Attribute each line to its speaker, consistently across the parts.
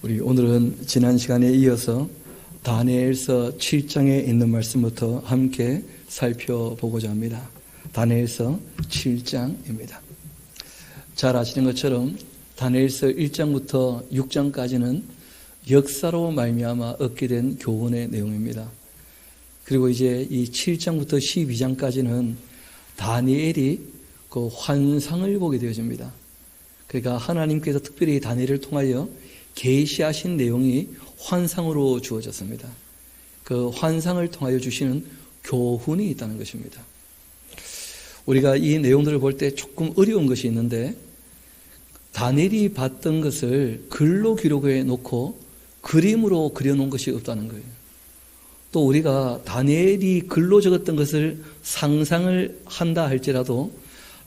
Speaker 1: 우리 오늘은 지난 시간에 이어서 다니엘서 7장에 있는 말씀부터 함께 살펴보고자 합니다. 다니엘서 7장입니다. 잘 아시는 것처럼 다니엘서 1장부터 6장까지는 역사로 말미암아 얻게 된 교훈의 내용입니다. 그리고 이제 이 7장부터 12장까지는 다니엘이 그 환상을 보게 되어집니다. 그러니까 하나님께서 특별히 다니엘을 통하여 계시하신 내용이 환상으로 주어졌습니다. 그 환상을 통하여 주시는 교훈이 있다는 것입니다. 우리가 이 내용들을 볼 때 조금 어려운 것이 있는데, 다니엘이 봤던 것을 글로 기록해 놓고 그림으로 그려놓은 것이 없다는 거예요. 또 우리가 다니엘이 글로 적었던 것을 상상을 한다 할지라도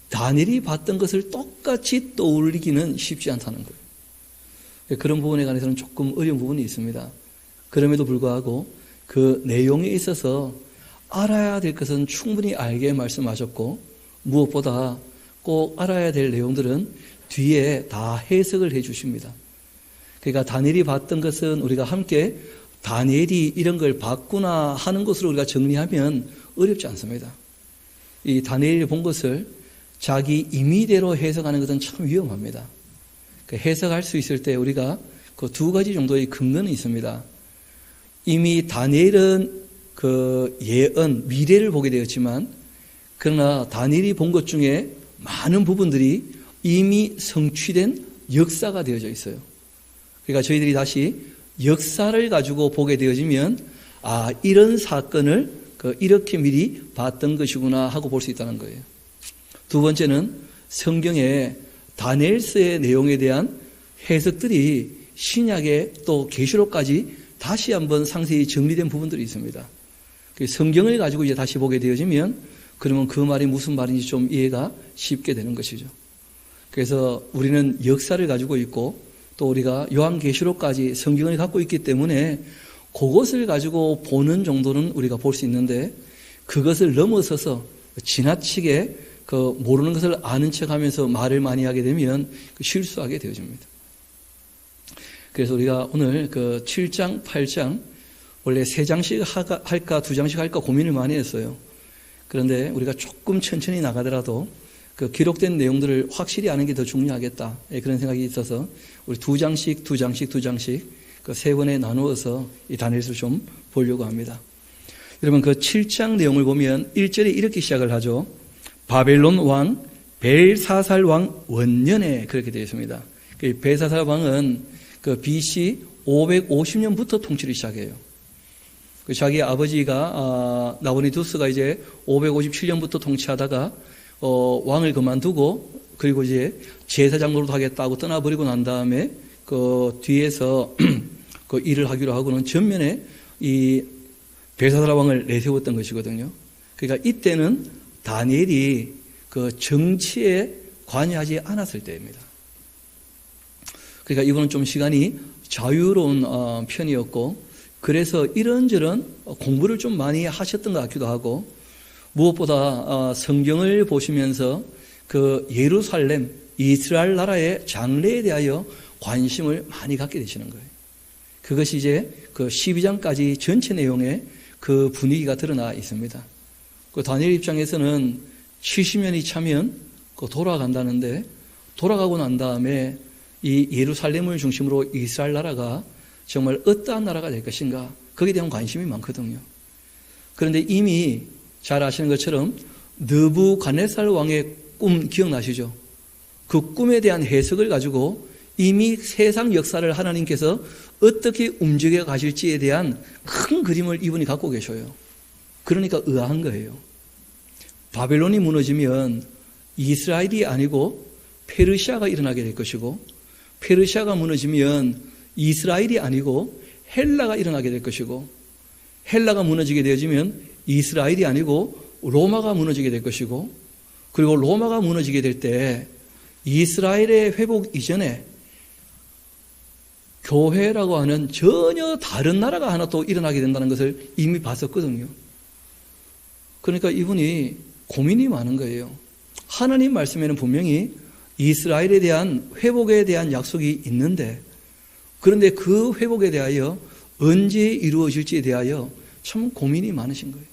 Speaker 1: 다니엘이 봤던 것을 똑같이 떠올리기는 쉽지 않다는 거예요. 그런 부분에 관해서는 조금 어려운 부분이 있습니다. 그럼에도 불구하고 그 내용에 있어서 알아야 될 것은 충분히 알게 말씀하셨고, 무엇보다 꼭 알아야 될 내용들은 뒤에 다 해석을 해 주십니다. 그러니까 다니엘이 봤던 것은 우리가 함께 다니엘이 이런 걸 봤구나 하는 것으로 우리가 정리하면 어렵지 않습니다. 이 다니엘이 본 것을 자기 임의대로 해석하는 것은 참 위험합니다. 해석할 수 있을 때 우리가 그 두 가지 정도의 근거는 있습니다. 이미 다니엘은 그 예언, 미래를 보게 되었지만, 그러나 다니엘이 본 것 중에 많은 부분들이 이미 성취된 역사가 되어져 있어요. 그러니까 저희들이 다시 역사를 가지고 보게 되어지면, 아, 이런 사건을 이렇게 미리 봤던 것이구나 하고 볼 수 있다는 거예요. 두 번째는 성경에 다니엘서의 내용에 대한 해석들이 신약의 또 계시록까지 다시 한번 상세히 정리된 부분들이 있습니다. 성경을 가지고 이제 다시 보게 되어지면, 그러면 그 말이 무슨 말인지 좀 이해가 쉽게 되는 것이죠. 그래서 우리는 역사를 가지고 있고, 또 우리가 요한계시록까지 성경을 갖고 있기 때문에 그것을 가지고 보는 정도는 우리가 볼 수 있는데, 그것을 넘어서서 지나치게 모르는 것을 아는 척하면서 말을 많이 하게 되면 실수하게 되어집니다. 그래서 우리가 오늘 7장, 8장 원래 3장씩 할까 2장씩 할까 고민을 많이 했어요. 그런데 우리가 조금 천천히 나가더라도 그 기록된 내용들을 확실히 아는 게 더 중요하겠다, 그런 생각이 있어서 우리 2장씩 그 3번에 나누어서 이 다니엘서를 좀 보려고 합니다. 여러분, 그 7장 내용을 보면 1절에 이렇게 시작을 하죠. 바벨론 왕 벨사살 왕 원년에, 그렇게 되어 있습니다. 벨사살 왕은 BC 550년부터 통치를 시작해요. 자기 아버지가 나보니두스가 이제 557년부터 통치하다가 왕을 그만두고, 그리고 이제 제사장 노릇하겠다고 떠나버리고 난 다음에 그 뒤에서 그 일을 하기로 하고는 전면에 이 벨사살 왕을 내세웠던 것이거든요. 그러니까 이때는 다니엘이 그 정치에 관여하지 않았을 때입니다. 그러니까 이분은 좀 시간이 자유로운 편이었고, 그래서 이런저런 공부를 좀 많이 하셨던 것 같기도 하고, 무엇보다 성경을 보시면서 그 예루살렘, 이스라엘 나라의 장래에 대하여 관심을 많이 갖게 되시는 거예요. 그것이 이제 그 12장까지 전체 내용에 그 분위기가 드러나 있습니다. 그 다니엘 입장에서는 70년이 차면 돌아간다는데, 돌아가고 난 다음에 이 예루살렘을 중심으로 이스라엘 나라가 정말 어떠한 나라가 될 것인가, 거기에 대한 관심이 많거든요. 그런데 이미 잘 아시는 것처럼 느부갓네살 왕의 꿈 기억나시죠? 그 꿈에 대한 해석을 가지고 이미 세상 역사를 하나님께서 어떻게 움직여 가실지에 대한 큰 그림을 이분이 갖고 계셔요. 그러니까 의아한 거예요. 바벨론이 무너지면 이스라엘이 아니고 페르시아가 일어나게 될 것이고, 페르시아가 무너지면 이스라엘이 아니고 헬라가 일어나게 될 것이고, 헬라가 무너지게 되어지면 이스라엘이 아니고 로마가 무너지게 될 것이고, 그리고 로마가 무너지게 될 때 이스라엘의 회복 이전에 교회라고 하는 전혀 다른 나라가 하나 또 일어나게 된다는 것을 이미 봤었거든요. 그러니까 이분이 고민이 많은 거예요. 하나님 말씀에는 분명히 이스라엘에 대한 회복에 대한 약속이 있는데 그런데 그 회복에 대하여 언제 이루어질지에 대하여 참 고민이 많으신 거예요.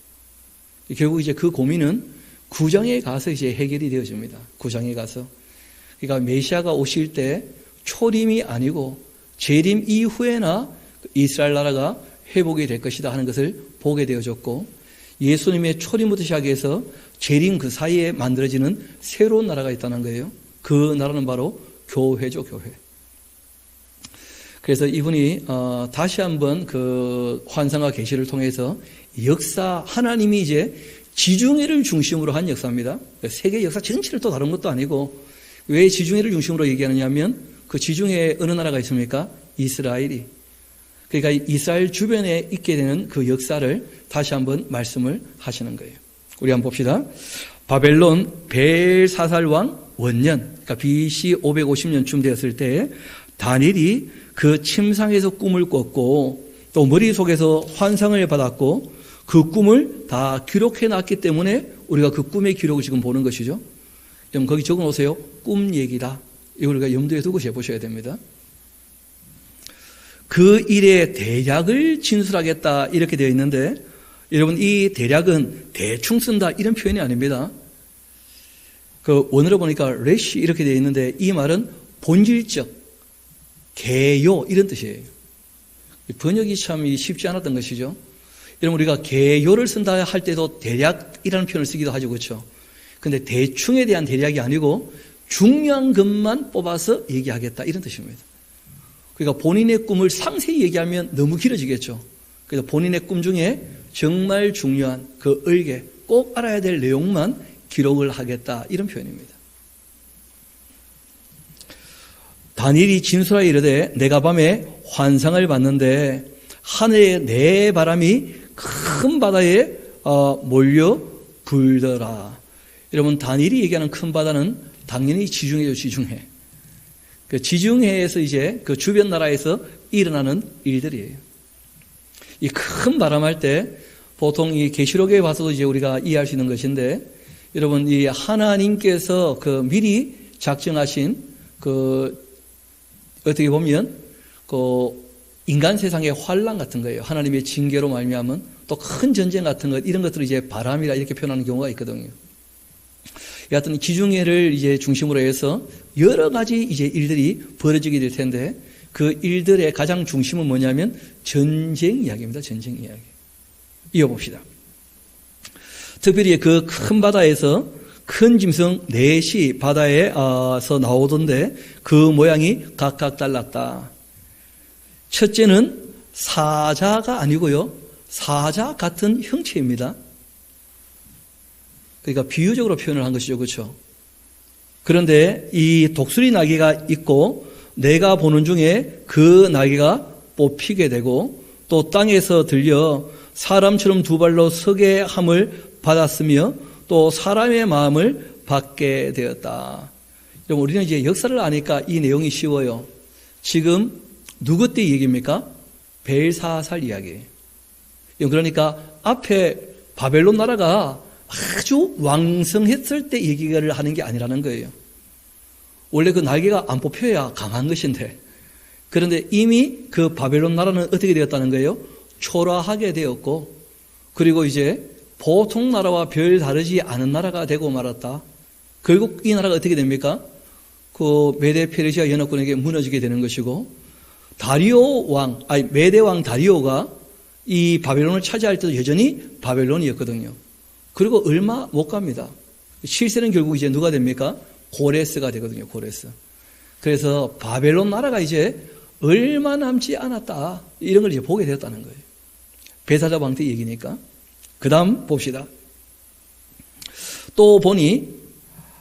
Speaker 1: 결국 이제 그 고민은 9장에 가서 이제 해결이 되어집니다. 9장에 가서. 그러니까 메시아가 오실 때 초림이 아니고 재림 이후에나 이스라엘 나라가 회복이 될 것이다 하는 것을 보게 되어졌고, 예수님의 초림부터 시작해서 재림 그 사이에 만들어지는 새로운 나라가 있다는 거예요. 그 나라는 바로 교회죠, 교회. 그래서 이분이 다시 한번 그 환상과 계시를 통해서 역사, 하나님이 이제 지중해를 중심으로 한 역사입니다. 세계 역사 전체를 또 다룬 것도 아니고, 왜 지중해를 중심으로 얘기하느냐 하면 그 지중해에 어느 나라가 있습니까? 이스라엘이. 그러니까 이스라엘 주변에 있게 되는 그 역사를 다시 한번 말씀을 하시는 거예요. 우리 한번 봅시다. 바벨론 벨사살 왕 원년, 그러니까 BC 550년쯤 되었을 때 다니엘이 그 침상에서 꿈을 꿨고 또 머릿속에서 환상을 받았고 그 꿈을 다 기록해 놨기 때문에 우리가 그 꿈의 기록을 지금 보는 것이죠. 그럼 거기 적어 놓으세요. 꿈 얘기다. 이걸 우리가 염두에 두고 해보셔야 됩니다. 그 일의 대략을 진술하겠다 이렇게 되어 있는데, 여러분 이 대략은 대충 쓴다 이런 표현이 아닙니다. 그 원어로 보니까 레시 이렇게 되어 있는데 이 말은 본질적, 개요 이런 뜻이에요. 번역이 참 쉽지 않았던 것이죠. 여러분 우리가 개요를 쓴다 할 때도 대략이라는 표현을 쓰기도 하죠, 그렇죠? 근데 대충에 대한 대략이 아니고 중요한 것만 뽑아서 얘기하겠다 이런 뜻입니다. 그러니까 본인의 꿈을 상세히 얘기하면 너무 길어지겠죠. 그래서 본인의 꿈 중에 정말 중요한 그 을개 꼭 알아야 될 내용만 기록을 하겠다 이런 표현입니다. 다니엘이 진술하여 이르되 내가 밤에 환상을 봤는데 하늘에 네 바람이 큰 바다에 몰려 불더라. 여러분 다니엘이 얘기하는 큰 바다는 당연히 지중해죠, 지중해. 그 지중해에서 이제 그 주변 나라에서 일어나는 일들이에요. 이 큰 바람할 때 보통 이 계시록에 봐서도 이제 우리가 이해할 수 있는 것인데, 여러분 이 하나님께서 그 미리 작정하신 그 어떻게 보면 그 인간 세상의 환란 같은 거예요. 하나님의 징계로 말미암은 또 큰 전쟁 같은 것 이런 것들을 이제 바람이라 이렇게 표현하는 경우가 있거든요. 여하튼 지중해를 이제 중심으로 해서 여러 가지 이제 일들이 벌어지게 될 텐데 그 일들의 가장 중심은 뭐냐면 전쟁 이야기입니다. 전쟁 이야기. 이어봅시다. 특별히 그 큰 바다에서 큰 짐승 넷이 바다에서 나오던데 그 모양이 각각 달랐다. 첫째는 사자가 아니고요. 사자 같은 형체입니다. 그러니까 비유적으로 표현을 한 것이죠. 그렇죠? 그런데 이 독수리 나귀가 있고 내가 보는 중에 그 나귀가 뽑히게 되고 또 땅에서 들려 사람처럼 두 발로 서게 함을 받았으며 또 사람의 마음을 받게 되었다. 그럼 우리는 이제 역사를 아니까 이 내용이 쉬워요. 지금 누구 때 얘기입니까? 벨사살 이야기예요. 그러니까 앞에 바벨론 나라가 아주 왕성했을 때 얘기를 하는 게 아니라는 거예요. 원래 그 날개가 안 뽑혀야 강한 것인데, 그런데 이미 그 바벨론 나라는 어떻게 되었다는 거예요? 초라하게 되었고, 그리고 이제 보통 나라와 별 다르지 않은 나라가 되고 말았다. 결국 이 나라가 어떻게 됩니까? 그 메데 페르시아 연합군에게 무너지게 되는 것이고, 메데 왕 다리오가 이 바벨론을 차지할 때도 여전히 바벨론이었거든요. 그리고 얼마 못 갑니다. 실세는 결국 이제 누가 됩니까? 고레스가 되거든요, 고레스. 그래서 바벨론 나라가 이제 얼마 남지 않았다. 이런 걸 이제 보게 되었다는 거예요. 벨사살 왕 때 얘기니까. 그 다음 봅시다. 또 보니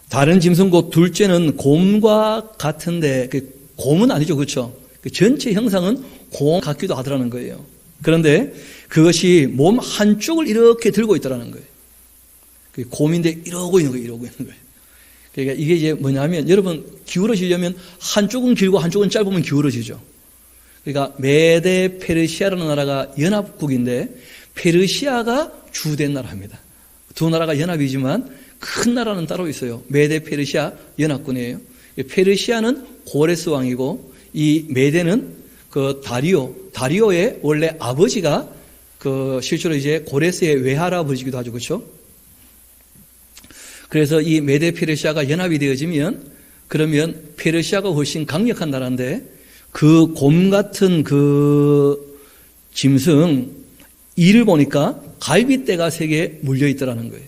Speaker 1: 다른 짐승 곧 둘째는 곰과 같은데, 곰은 아니죠, 그렇죠? 그 전체 형상은 곰 같기도 하더라는 거예요. 그런데 그것이 몸 한쪽을 이렇게 들고 있더라는 거예요. 곰인데 이러고 있는 거예요, 이러고 있는 거예요. 그러니까 이게 이제 뭐냐면, 여러분 기울어지려면 한쪽은 길고 한쪽은 짧으면 기울어지죠. 그러니까 메데 페르시아라는 나라가 연합국인데 페르시아가 주된 나라입니다. 두 나라가 연합이지만 큰 나라는 따로 있어요. 메데 페르시아 연합군이에요. 페르시아는 고레스 왕이고 이 메데는 그 다리오의 원래 아버지가 그 실제로 이제 고레스의 외할아버지기도 하죠. 그렇죠? 그래서 이 메데 페르시아가 연합이 되어지면 그러면 페르시아가 훨씬 강력한 나라인데 그 곰 같은 그 짐승 이를 보니까 갈빗대가 3개 물려 있더라는 거예요.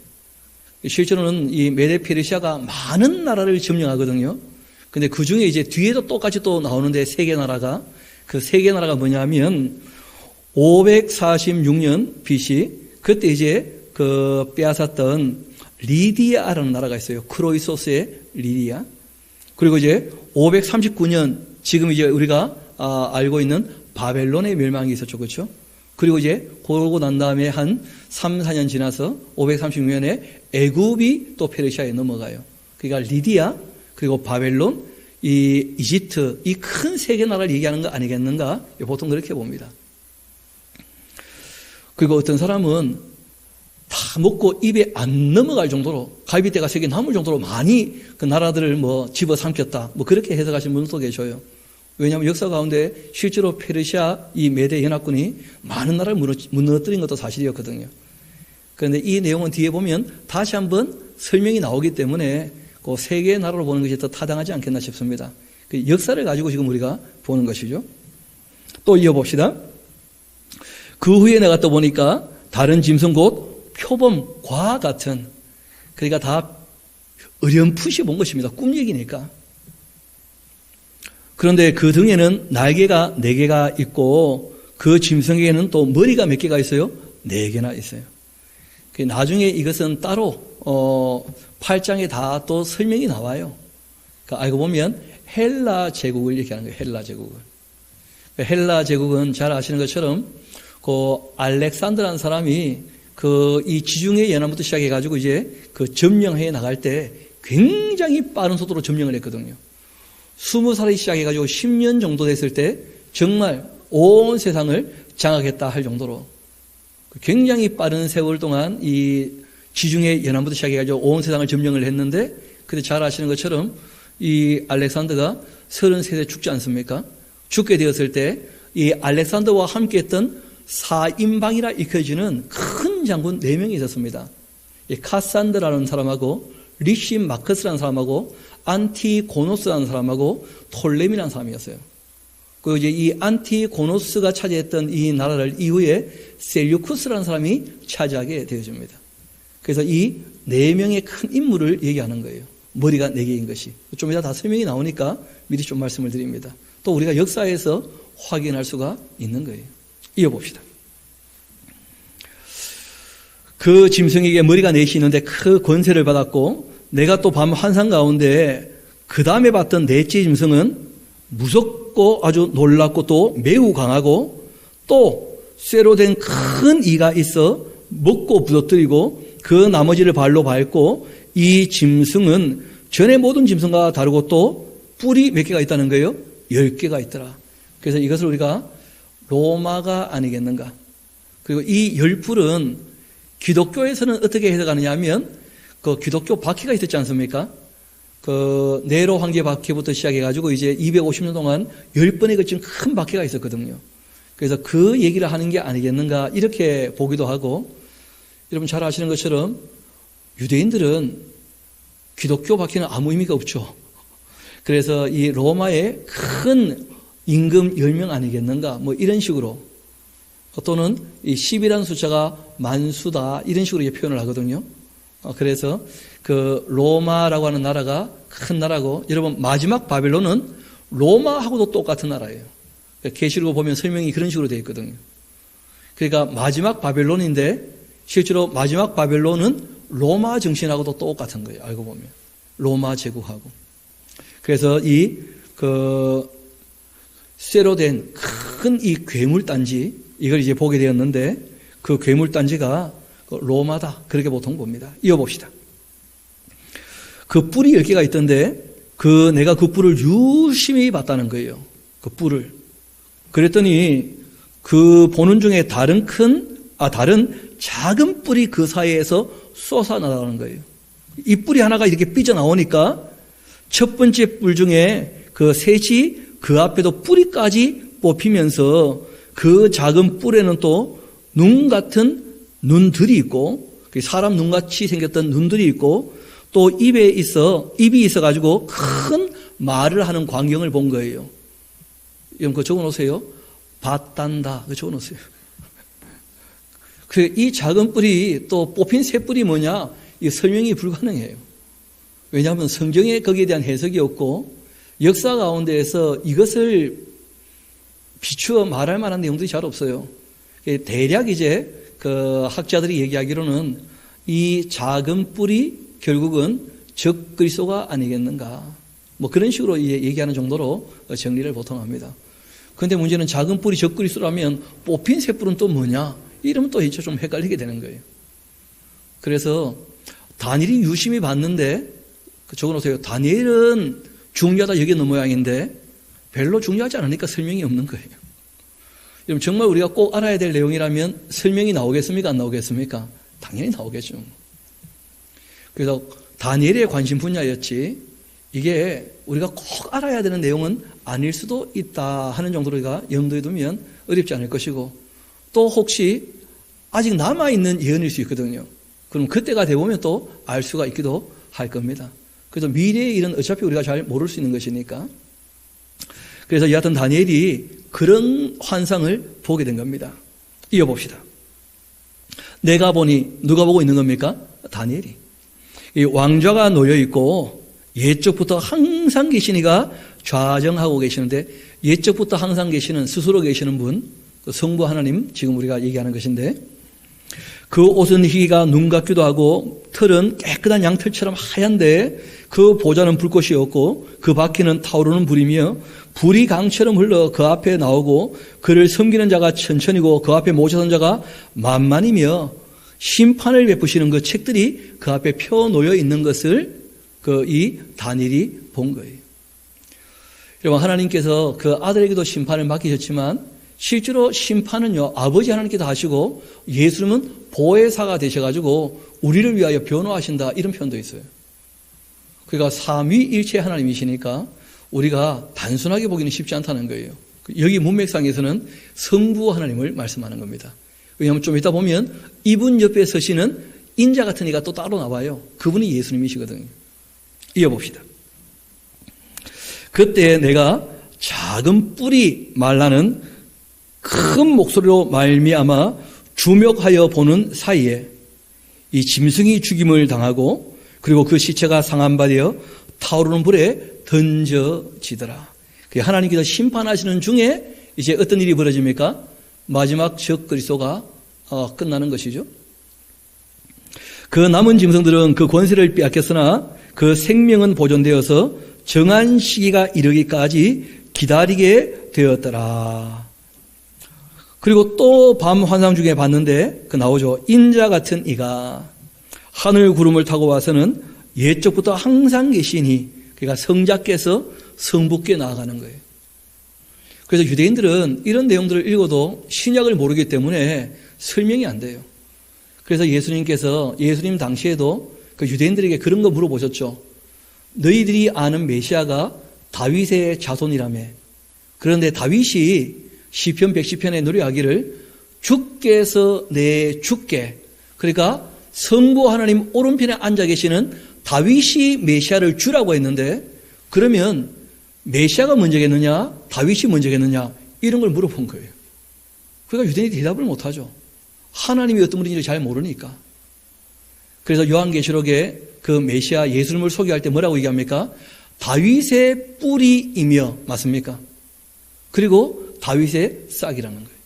Speaker 1: 실제로는 이 메데 페르시아가 많은 나라를 점령하거든요. 근데 그 중에 이제 뒤에도 똑같이 또 나오는데 3개 나라가 그 3개 나라가 뭐냐면 546년 BC 그때 이제 그 빼앗았던 리디아라는 나라가 있어요. 크로이소스의 리디아. 그리고 이제 539년 지금 이제 우리가 알고 있는 바벨론의 멸망이 있었죠. 그렇죠? 그리고 이제 그러고 난 다음에 한 3, 4년 지나서 536년에 애굽이 또 페르시아에 넘어가요. 그러니까 리디아 그리고 바벨론 이 이집트 이 큰 3개 나라를 얘기하는 거 아니겠는가? 보통 그렇게 봅니다. 그리고 어떤 사람은 다 먹고 입에 안 넘어갈 정도로 갈빗대가 3개 남을 정도로 많이 그 나라들을 뭐 집어삼켰다. 뭐 그렇게 해석하시는 분도 계셔요. 왜냐하면 역사 가운데 실제로 페르시아 이 메데 연합군이 많은 나라를 무너뜨린 것도 사실이었거든요. 그런데 이 내용은 뒤에 보면 다시 한번 설명이 나오기 때문에 그 3개의 나라로 보는 것이 더 타당하지 않겠나 싶습니다. 그 역사를 가지고 지금 우리가 보는 것이죠. 또 이어봅시다. 그 후에 내가 또 보니까 다른 짐승 곧 표범과 같은 그러니까 다 어렴풋이 본 것입니다. 꿈 얘기니까. 그런데 그 등에는 날개가 4개가 있고 그 짐승에게는 또 머리가 몇 개가 있어요? 4개나 있어요. 나중에 이것은 따로 8장에 다 또 설명이 나와요. 그러니까 알고 보면 헬라 제국을 얘기하는 거예요. 헬라 제국을. 헬라 제국은 잘 아시는 것처럼 그 알렉산더라는 사람이 그 이 지중해 연합부터 시작해가지고 이제 그 점령해 나갈 때 굉장히 빠른 속도로 점령을 했거든요. 20살에 시작해가지고 10년 정도 됐을 때 정말 온 세상을 장악했다 할 정도로 굉장히 빠른 세월 동안 이 지중해 연합부터 시작해가지고 온 세상을 점령을 했는데 근데 잘 아시는 것처럼 이 알렉산더가 33세 죽지 않습니까? 죽게 되었을 때 이 알렉산더와 함께 했던 사인방이라 익혀지는 큰 장군 4명이 있었습니다. 이 카산드라는 사람하고 리심 마커스라는 사람하고 안티고노스라는 사람하고 톨레미라는 사람이었어요. 그리고 이제 이 안티고노스가 차지했던 이 나라를 이후에 셀류쿠스라는 사람이 차지하게 되어집니다. 그래서 이 4명의 큰 인물을 얘기하는 거예요. 머리가 4개인 것이. 좀 이따 다 설명이 나오니까 미리 좀 말씀을 드립니다. 또 우리가 역사에서 확인할 수가 있는 거예요. 이어봅시다. 그 짐승에게 머리가 4시 있는데 그 권세를 받았고 내가 또 밤 환상 가운데 그 다음에 봤던 4째 짐승은 무섭고 아주 놀랍고 또 매우 강하고 또 쇠로 된 큰 이가 있어 먹고 부서뜨리고 그 나머지를 발로 밟고 이 짐승은 전에 모든 짐승과 다르고 또 뿔이 몇 개가 있다는 거예요? 10개가 있더라. 그래서 이것을 우리가 로마가 아니겠는가. 그리고 이 10뿔은 기독교에서는 어떻게 해석하느냐 하면 그 기독교 바퀴가 있었지 않습니까? 그 네로 황제 바퀴부터 시작해가지고 이제 250년 동안 10번에 걸친 큰 바퀴가 있었거든요. 그래서 그 얘기를 하는 게 아니겠는가 이렇게 보기도 하고 여러분 잘 아시는 것처럼 유대인들은 기독교 바퀴는 아무 의미가 없죠. 그래서 이 로마의 큰 임금 10명 아니겠는가 뭐 이런 식으로 또는 이 10이라는 숫자가 만수다 이런 식으로 표현을 하거든요. 그래서 그 로마라고 하는 나라가 큰 나라고 여러분 마지막 바벨론은 로마하고도 똑같은 나라예요. 계시록 보면 설명이 그런 식으로 되어 있거든요. 그러니까 마지막 바벨론인데 실제로 마지막 바벨론은 로마 정신하고도 똑같은 거예요. 알고 보면 로마 제국하고. 그래서 이 쇠로 된 큰 이 괴물단지 이걸 이제 보게 되었는데 그 괴물단지가 로마다 그렇게 보통 봅니다. 이어봅시다. 그 뿔이 10개가 있던데 내가 그 뿔을 유심히 봤다는 거예요. 그 뿔을. 그랬더니 그 보는 중에 다른 작은 뿔이 그 사이에서 솟아나가는 거예요. 이 뿔이 하나가 이렇게 삐져나오니까 첫 번째 뿔 중에 그 셋이 그 앞에도 뿌리까지 뽑히면서 그 작은 뿔에는 또 눈 같은 눈들이 있고, 사람 눈같이 생겼던 눈들이 있고, 또 입이 있어가지고 큰 말을 하는 광경을 본 거예요. 여러분, 그거 적어 놓으세요. 봤단다. 그거 적어 놓으세요. 이 작은 뿔이 또 뽑힌 새 뿔이 뭐냐? 이 설명이 불가능해요. 왜냐하면 성경에 거기에 대한 해석이 없고, 역사 가운데에서 이것을 비추어 말할 만한 내용들이 잘 없어요. 대략 이제 그 학자들이 얘기하기로는 이 작은 뿔이 결국은 적그리스도가 아니겠는가. 뭐 그런 식으로 얘기하는 정도로 정리를 보통 합니다. 그런데 문제는 작은 뿔이 적그리스도라면 뽑힌 새 뿔은 또 뭐냐? 이러면 또 이제 좀 헷갈리게 되는 거예요. 그래서 다니엘이 유심히 봤는데, 적어놓으세요. 다니엘은 중요하다 여기는 모양인데 별로 중요하지 않으니까 설명이 없는 거예요. 여러분, 정말 우리가 꼭 알아야 될 내용이라면 설명이 나오겠습니까? 안 나오겠습니까? 당연히 나오겠죠. 그래서 다니엘의 관심 분야였지, 이게 우리가 꼭 알아야 되는 내용은 아닐 수도 있다 하는 정도로 우리가 염두에 두면 어렵지 않을 것이고, 또 혹시 아직 남아있는 예언일 수 있거든요. 그럼 그때가 되보면 또 알 수가 있기도 할 겁니다. 그래서 미래의 일은 어차피 우리가 잘 모를 수 있는 것이니까. 그래서 여하튼 다니엘이 그런 환상을 보게 된 겁니다. 이어봅시다. 내가 보니, 누가 보고 있는 겁니까? 다니엘이. 이 왕좌가 놓여있고 옛적부터 항상 계신 이가 좌정하고 계시는데, 옛적부터 항상 계시는, 스스로 계시는 분, 성부 하나님, 지금 우리가 얘기하는 것인데, 그 옷은 희가 눈 같기도 하고 털은 깨끗한 양털처럼 하얀데 그 보좌는 불꽃이 없고 그 바퀴는 타오르는 불이며 불이 강처럼 흘러 그 앞에 나오고 그를 섬기는 자가 천천히고 그 앞에 모셔선 자가 만만이며 심판을 베푸시는 그 책들이 그 앞에 펴놓여 있는 것을 이 다니엘이 본 거예요. 여러분, 하나님께서 그 아들에게도 심판을 맡기셨지만 실제로 심판은요, 아버지 하나님께서 하시고 예수님은 보혜사가 되셔가지고 우리를 위하여 변호하신다, 이런 표현도 있어요. 그러니까 삼위일체 하나님이시니까 우리가 단순하게 보기는 쉽지 않다는 거예요. 여기 문맥상에서는 성부 하나님을 말씀하는 겁니다. 왜냐하면 좀 이따 보면 이분 옆에 서시는 인자 같은 이가 또 따로 나와요. 그분이 예수님이시거든요. 이어봅시다. 그때 내가 작은 뿔이 말라는 큰 목소리로 말미암아 주목하여 보는 사이에 이 짐승이 죽임을 당하고 그리고 그 시체가 상한 바 되어 타오르는 불에 던져지더라. 하나님께서 심판하시는 중에 이제 어떤 일이 벌어집니까? 마지막 적그리스도가 끝나는 것이죠. 그 남은 짐승들은 그 권세를 빼앗겼으나 그 생명은 보존되어서 정한 시기가 이르기까지 기다리게 되었더라. 그리고 또 밤 환상 중에 봤는데 나오죠. 인자 같은 이가 하늘 구름을 타고 와서는 옛적부터 항상 계시니, 그러니까 성자께서 성부께 나아가는 거예요. 그래서 유대인들은 이런 내용들을 읽어도 신약을 모르기 때문에 설명이 안 돼요. 그래서 예수님 당시에도 그 유대인들에게 그런 거 물어보셨죠. 너희들이 아는 메시아가 다윗의 자손이라며. 그런데 다윗이 시편 110편에 노래하기를 주께서 내 주께, 그러니까 성부 하나님 오른편에 앉아 계시는 다윗이 메시아를 주라고 했는데, 그러면 메시아가 먼저겠느냐 다윗이 먼저겠느냐 이런 걸 물어본 거예요. 그러니까 유대인이 대답을 못하죠. 하나님이 어떤 분인지 잘 모르니까. 그래서 요한계시록에 그 메시아 예수님을 소개할 때 뭐라고 얘기합니까? 다윗의 뿌리이며, 맞습니까? 그리고 다윗의 싹이라는 거예요.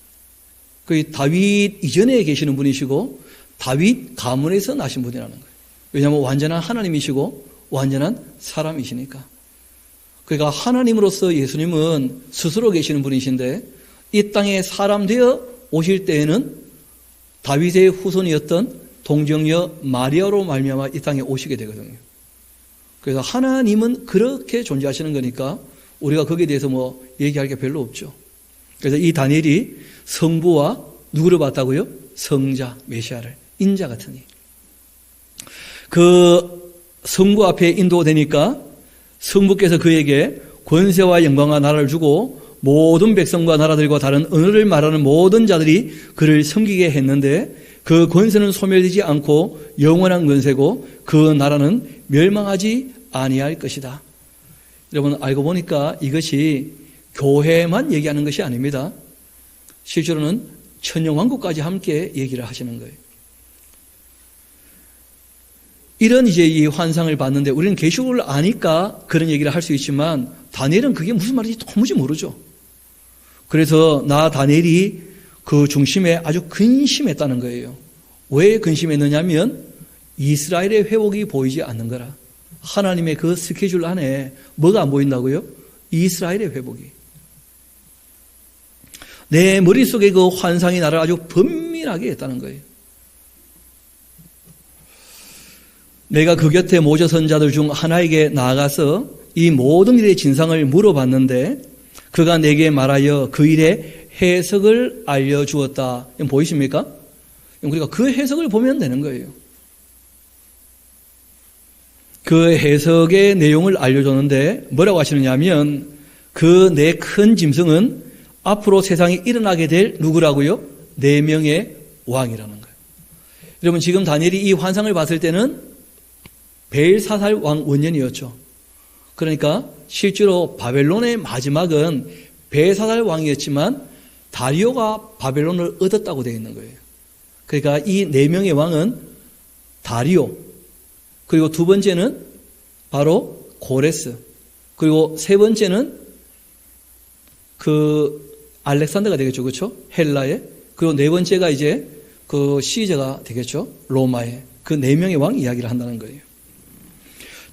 Speaker 1: 그 다윗 이전에 계시는 분이시고 다윗 가문에서 나신 분이라는 거예요. 왜냐하면 완전한 하나님이시고 완전한 사람이시니까. 그러니까 하나님으로서 예수님은 스스로 계시는 분이신데 이 땅에 사람 되어 오실 때에는 다윗의 후손이었던 동정녀 마리아로 말미암아 이 땅에 오시게 되거든요. 그래서 하나님은 그렇게 존재하시는 거니까 우리가 거기에 대해서 뭐 얘기할 게 별로 없죠. 그래서 이 다니엘이 성부와 누구를 봤다고요? 성자, 메시아를, 인자 같으니. 그 성부 앞에 인도되니까 성부께서 그에게 권세와 영광과 나라를 주고 모든 백성과 나라들과 다른 언어를 말하는 모든 자들이 그를 섬기게 했는데 그 권세는 소멸되지 않고 영원한 권세고 그 나라는 멸망하지 아니할 것이다. 여러분, 알고 보니까 이것이 교회만 얘기하는 것이 아닙니다. 실제로는 천년왕국까지 함께 얘기를 하시는 거예요. 이런 이제 이 환상을 봤는데 우리는 계시록을 아니까 그런 얘기를 할 수 있지만 다니엘은 그게 무슨 말인지 도무지 모르죠. 그래서 나 다니엘이 그 중심에 아주 근심했다는 거예요. 왜 근심했느냐면 이스라엘의 회복이 보이지 않는 거라. 하나님의 그 스케줄 안에 뭐가 안 보인다고요? 이스라엘의 회복이. 내 머릿속에 그 환상이 나를 아주 번민하게 했다는 거예요. 내가 그 곁에 모셔 선 자들 중 하나에게 나아가서 이 모든 일의 진상을 물어봤는데 그가 내게 말하여 그 일의 해석을 알려주었다. 보이십니까? 우리가 그 해석을 보면 되는 거예요. 그 해석의 내용을 알려줬는데 뭐라고 하시느냐 하면 그 내 큰 짐승은 앞으로 세상에 일어나게 될 누구라고요? 4명의 왕이라는 거예요. 여러분, 지금 다니엘이 이 환상을 봤을 때는 벨사살 왕 원년이었죠. 그러니까 실제로 바벨론의 마지막은 벨사살 왕이었지만 다리오가 바벨론을 얻었다고 되어 있는 거예요. 그러니까 이 4명의 왕은 다리오, 그리고 두 번째는 바로 고레스, 그리고 세 번째는 그 알렉산더가 되겠죠. 그렇죠? 헬라의. 그리고 네 번째가 이제 그 시저가 되겠죠. 로마의. 그 4명의 왕 이야기를 한다는 거예요.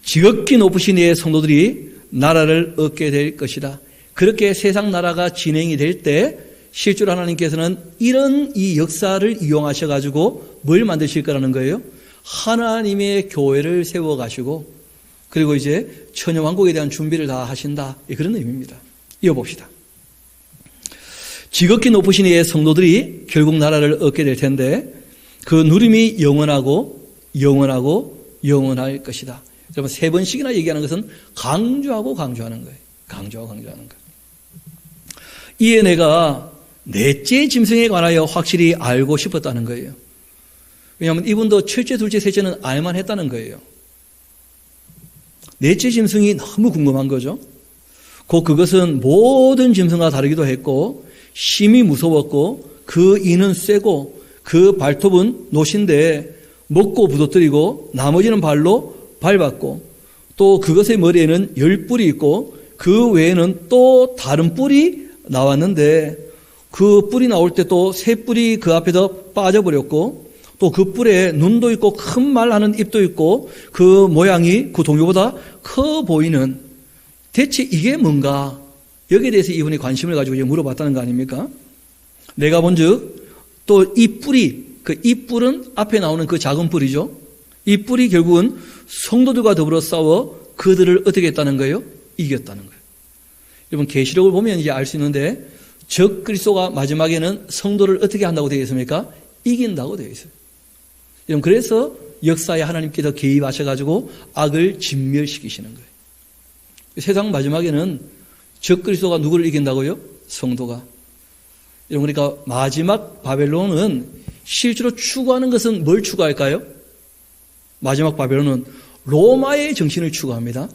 Speaker 1: 지극히 높으신 이의 성도들이 나라를 얻게 될 것이다. 그렇게 세상 나라가 진행이 될 때 실제로 하나님께서는 이런 이 역사를 이용하셔가지고 뭘 만드실 거라는 거예요? 하나님의 교회를 세워가시고 그리고 이제 천년왕국에 대한 준비를 다 하신다. 그런 의미입니다. 이어봅시다. 지극히 높으신 이의 성도들이 결국 나라를 얻게 될 텐데 그 누림이 영원하고 영원할 것이다. 여러분, 3번씩이나 얘기하는 것은 강조하고 강조하는 거예요. 강조하고 강조하는 거예요. 이에 내가 넷째 짐승에 관하여 확실히 알고 싶었다는 거예요. 왜냐하면 이분도 첫째, 둘째, 셋째는 알만 했다는 거예요. 넷째 짐승이 너무 궁금한 거죠. 그것은 모든 짐승과 다르기도 했고 심히 무서웠고 그 이는 쇠고 그 발톱은 노신데 먹고 부서뜨리고 나머지는 발로 밟았고 또 그것의 머리에는 10뿔이 있고 그 외에는 또 다른 뿔이 나왔는데 그 뿔이 나올 때 또 새 뿔이 그 앞에서 빠져버렸고 또 그 뿔에 눈도 있고 큰 말하는 입도 있고 그 모양이 그 동요보다 커 보이는 대체 이게 뭔가 여기에 대해서 이분이 관심을 가지고 물어봤다는 거 아닙니까? 내가 본즉 또 이 뿔이 이 뿔은 앞에 나오는 그 작은 뿔이죠. 이 뿔이 결국은 성도들과 더불어 싸워 그들을 어떻게 했다는 거예요? 이겼다는 거예요. 여러분, 계시록을 보면 이제 알 수 있는데 적 그리스도가 마지막에는 성도를 어떻게 한다고 되어 있습니까? 이긴다고 되어 있어요. 여러분, 그래서 역사에 하나님께서 개입하셔가지고 악을 진멸시키시는 거예요. 세상 마지막에는 적 그리스도가 누구를 이긴다고요? 성도가. 여러분, 그러니까 마지막 바벨론은 실제로 추구하는 것은 뭘 추구할까요? 마지막 바벨론은 로마의 정신을 추구합니다.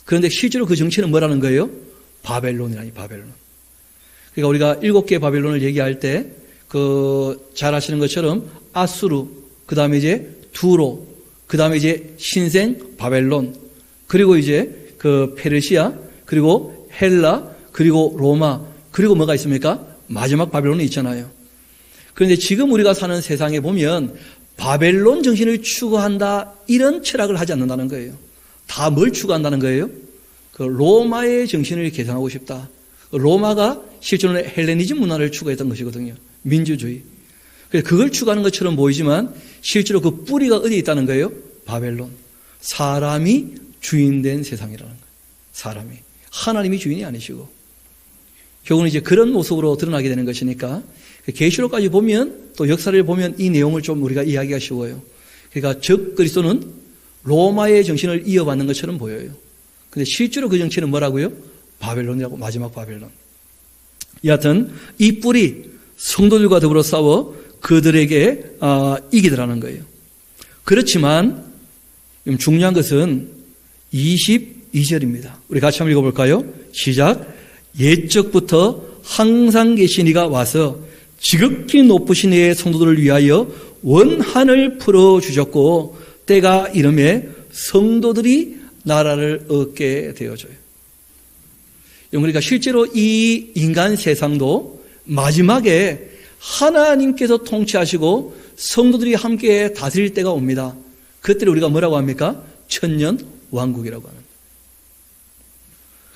Speaker 1: 그런데 실제로 그 정치는 뭐라는 거예요? 바벨론이라니, 바벨론. 그러니까 우리가 7개의 바벨론을 얘기할 때, 잘 아시는 것처럼 아수르, 그 다음에 이제 두로, 그 다음에 이제 신생 바벨론, 그리고 이제 페르시아, 그리고 헬라, 그리고 로마, 그리고 뭐가 있습니까? 마지막 바벨론이 있잖아요. 그런데 지금 우리가 사는 세상에 보면 바벨론 정신을 추구한다, 이런 철학을 하지 않는다는 거예요. 다 뭘 추구한다는 거예요? 로마의 정신을 계승하고 싶다. 로마가 실제로는 헬레니즘 문화를 추구했던 것이거든요. 민주주의. 그걸 추구하는 것처럼 보이지만 실제로 그 뿌리가 어디에 있다는 거예요? 바벨론. 사람이 주인된 세상이라는 거예요. 사람이. 하나님이 주인이 아니시고. 결국은 이제 그런 모습으로 드러나게 되는 것이니까 계시록까지 보면 또 역사를 보면 이 내용을 좀 우리가 이해하기가 쉬워요. 그러니까 적 그리스도는 로마의 정신을 이어받는 것처럼 보여요. 근데 실제로 그 정치는 뭐라고요? 바벨론이라고, 마지막 바벨론. 여하튼 이 뿔이 성도들과 더불어 싸워 그들에게 이기더라는 거예요. 그렇지만 중요한 것은 22절입니다. 우리 같이 한번 읽어볼까요? 시작. 옛적부터 항상 계신 이가 와서 지극히 높으신 이의 성도들을 위하여 원한을 풀어주셨고 때가 이름에 성도들이 나라를 얻게 되어져요. 그러니까 실제로 이 인간 세상도 마지막에 하나님께서 통치하시고 성도들이 함께 다스릴 때가 옵니다. 그때를 우리가 뭐라고 합니까? 천년 왕국이라고 하는.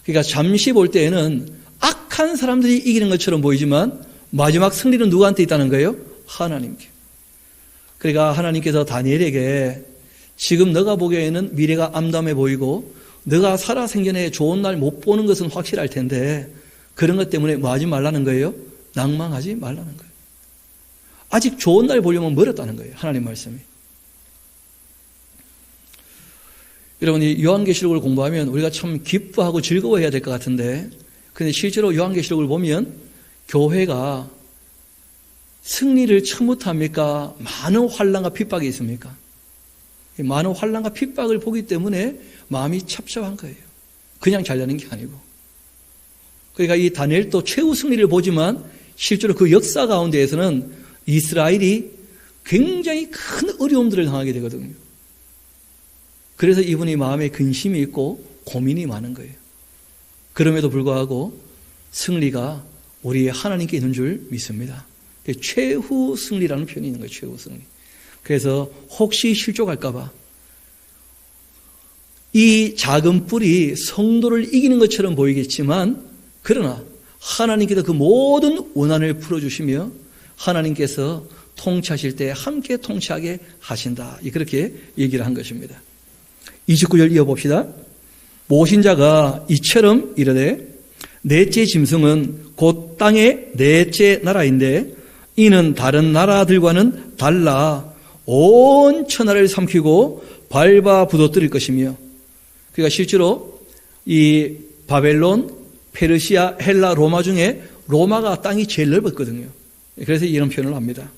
Speaker 1: 그러니까 잠시 볼 때에는 악한 사람들이 이기는 것처럼 보이지만 마지막 승리는 누구한테 있다는 거예요? 하나님께. 그러니까 하나님께서 다니엘에게 지금 너가 보기에는 미래가 암담해 보이고 너가 살아생전에 좋은 날 못 보는 것은 확실할 텐데 그런 것 때문에 뭐 하지 말라는 거예요? 낭망하지 말라는 거예요. 아직 좋은 날 보려면 멀었다는 거예요. 하나님 말씀이. 여러분이 요한계시록을 공부하면 우리가 참 기뻐하고 즐거워해야 될 것 같은데 그런데 실제로 요한계시록을 보면 교회가 승리를 처음부터 합니까? 많은 환난과 핍박이 있습니까? 많은 환난과 핍박을 보기 때문에 마음이 찹찹한 거예요. 그냥 잘 되는 게 아니고. 그러니까 이 다니엘도 최후 승리를 보지만 실제로 그 역사 가운데에서는 이스라엘이 굉장히 큰 어려움들을 당하게 되거든요. 그래서 이분이 마음에 근심이 있고 고민이 많은 거예요. 그럼에도 불구하고 승리가 우리 하나님께 있는 줄 믿습니다. 최후 승리라는 표현이 있는 거예요. 최후 승리. 그래서 혹시 실족할까 봐 이 작은 뿔이 성도를 이기는 것처럼 보이겠지만 그러나 하나님께서 그 모든 원한을 풀어주시며 하나님께서 통치하실 때 함께 통치하게 하신다. 그렇게 얘기를 한 것입니다. 29절 이어봅시다. 모신 자가 이처럼 이르되 넷째 짐승은 곧 땅의 넷째 나라인데 이는 다른 나라들과는 달라 온 천하를 삼키고 밟아 부도뜨릴 것이며 그러니까 실제로 이 바벨론, 페르시아, 헬라, 로마 중에 로마가 땅이 제일 넓었거든요. 그래서 이런 표현을 합니다.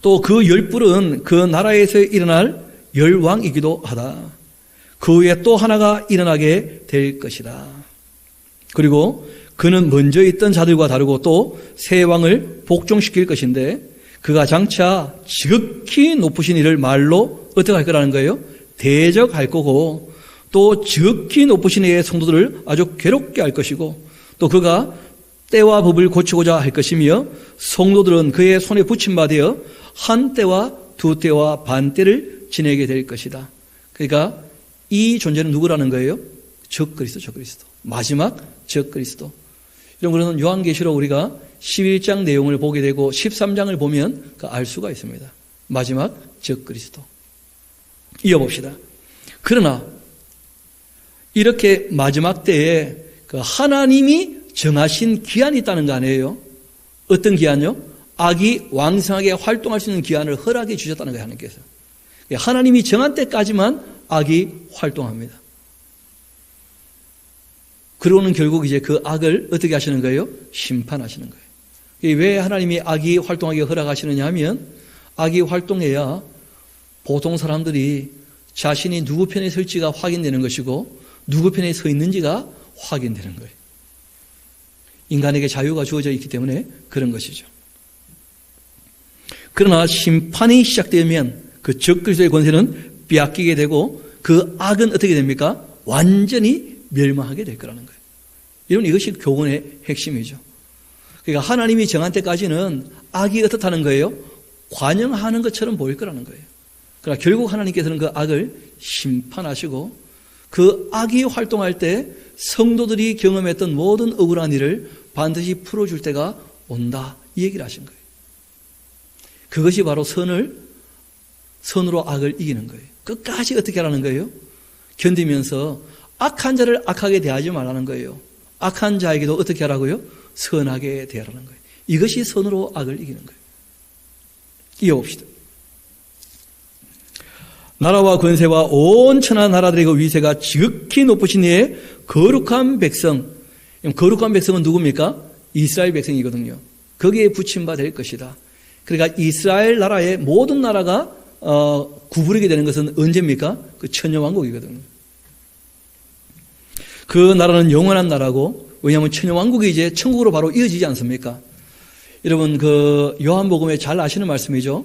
Speaker 1: 또 그 열뿔은 그 나라에서 일어날 열왕이기도 하다. 그 후에 또 하나가 일어나게 될 것이다. 그리고 그는 먼저 있던 자들과 다르고 또 새 왕을 복종시킬 것인데 그가 장차 지극히 높으신 이를 말로 어떻게 할 거라는 거예요? 대적할 거고 또 지극히 높으신 이의 성도들을 아주 괴롭게 할 것이고 또 그가 때와 법을 고치고자 할 것이며 성도들은 그의 손에 붙임받아 한 때와 두 때와 반 때를 지내게 될 것이다. 그러니까 이 존재는 누구라는 거예요? 적그리스도, 적그리스도. 마지막 적그리스도. 이런 거는 요한계시록 우리가 11장 내용을 보게 되고 13장을 보면 알 수가 있습니다. 마지막 적그리스도. 이어봅시다. 그러나 이렇게 마지막 때에 그 하나님이 정하신 기한이 있다는 거 아니에요? 어떤 기한요? 악이 왕성하게 활동할 수 있는 기한을 허락해 주셨다는 거예요, 하나님께서. 하나님이 정한 때까지만 악이 활동합니다. 그러고는 결국 이제 그 악을 어떻게 하시는 거예요? 심판하시는 거예요. 왜 하나님이 악이 활동하게 허락하시느냐 하면 악이 활동해야 보통 사람들이 자신이 누구 편에 설지가 확인되는 것이고 누구 편에 서 있는지가 확인되는 거예요. 인간에게 자유가 주어져 있기 때문에 그런 것이죠. 그러나 심판이 시작되면 그 적그리스도의 권세는 빼앗기게 되고 그 악은 어떻게 됩니까? 완전히 멸망하게 될 거라는 거예요. 여러분 이것이 교훈의 핵심이죠. 그러니까 하나님이 정한 때까지는 악이 어떻다는 거예요? 관영하는 것처럼 보일 거라는 거예요. 그러나 결국 하나님께서는 그 악을 심판하시고 그 악이 활동할 때 성도들이 경험했던 모든 억울한 일을 반드시 풀어줄 때가 온다. 이 얘기를 하신 거예요. 그것이 바로 선으로 악을 이기는 거예요. 끝까지 어떻게 하라는 거예요? 견디면서 악한 자를 악하게 대하지 말라는 거예요. 악한 자에게도 어떻게 하라고요? 선하게 대하라는 거예요. 이것이 선으로 악을 이기는 거예요. 이어봅시다. 나라와 권세와 온 천하 나라들의 그 위세가 지극히 높으신 이의 거룩한 백성. 거룩한 백성은 누굽니까? 이스라엘 백성이거든요. 거기에 붙임바 될 것이다. 그러니까 이스라엘 나라의 모든 나라가 구부리게 되는 것은 언제입니까? 그 천여왕국이거든요. 그 나라는 영원한 나라고, 왜냐하면 천여왕국이 이제 천국으로 바로 이어지지 않습니까? 여러분 그 요한복음에 잘 아시는 말씀이죠.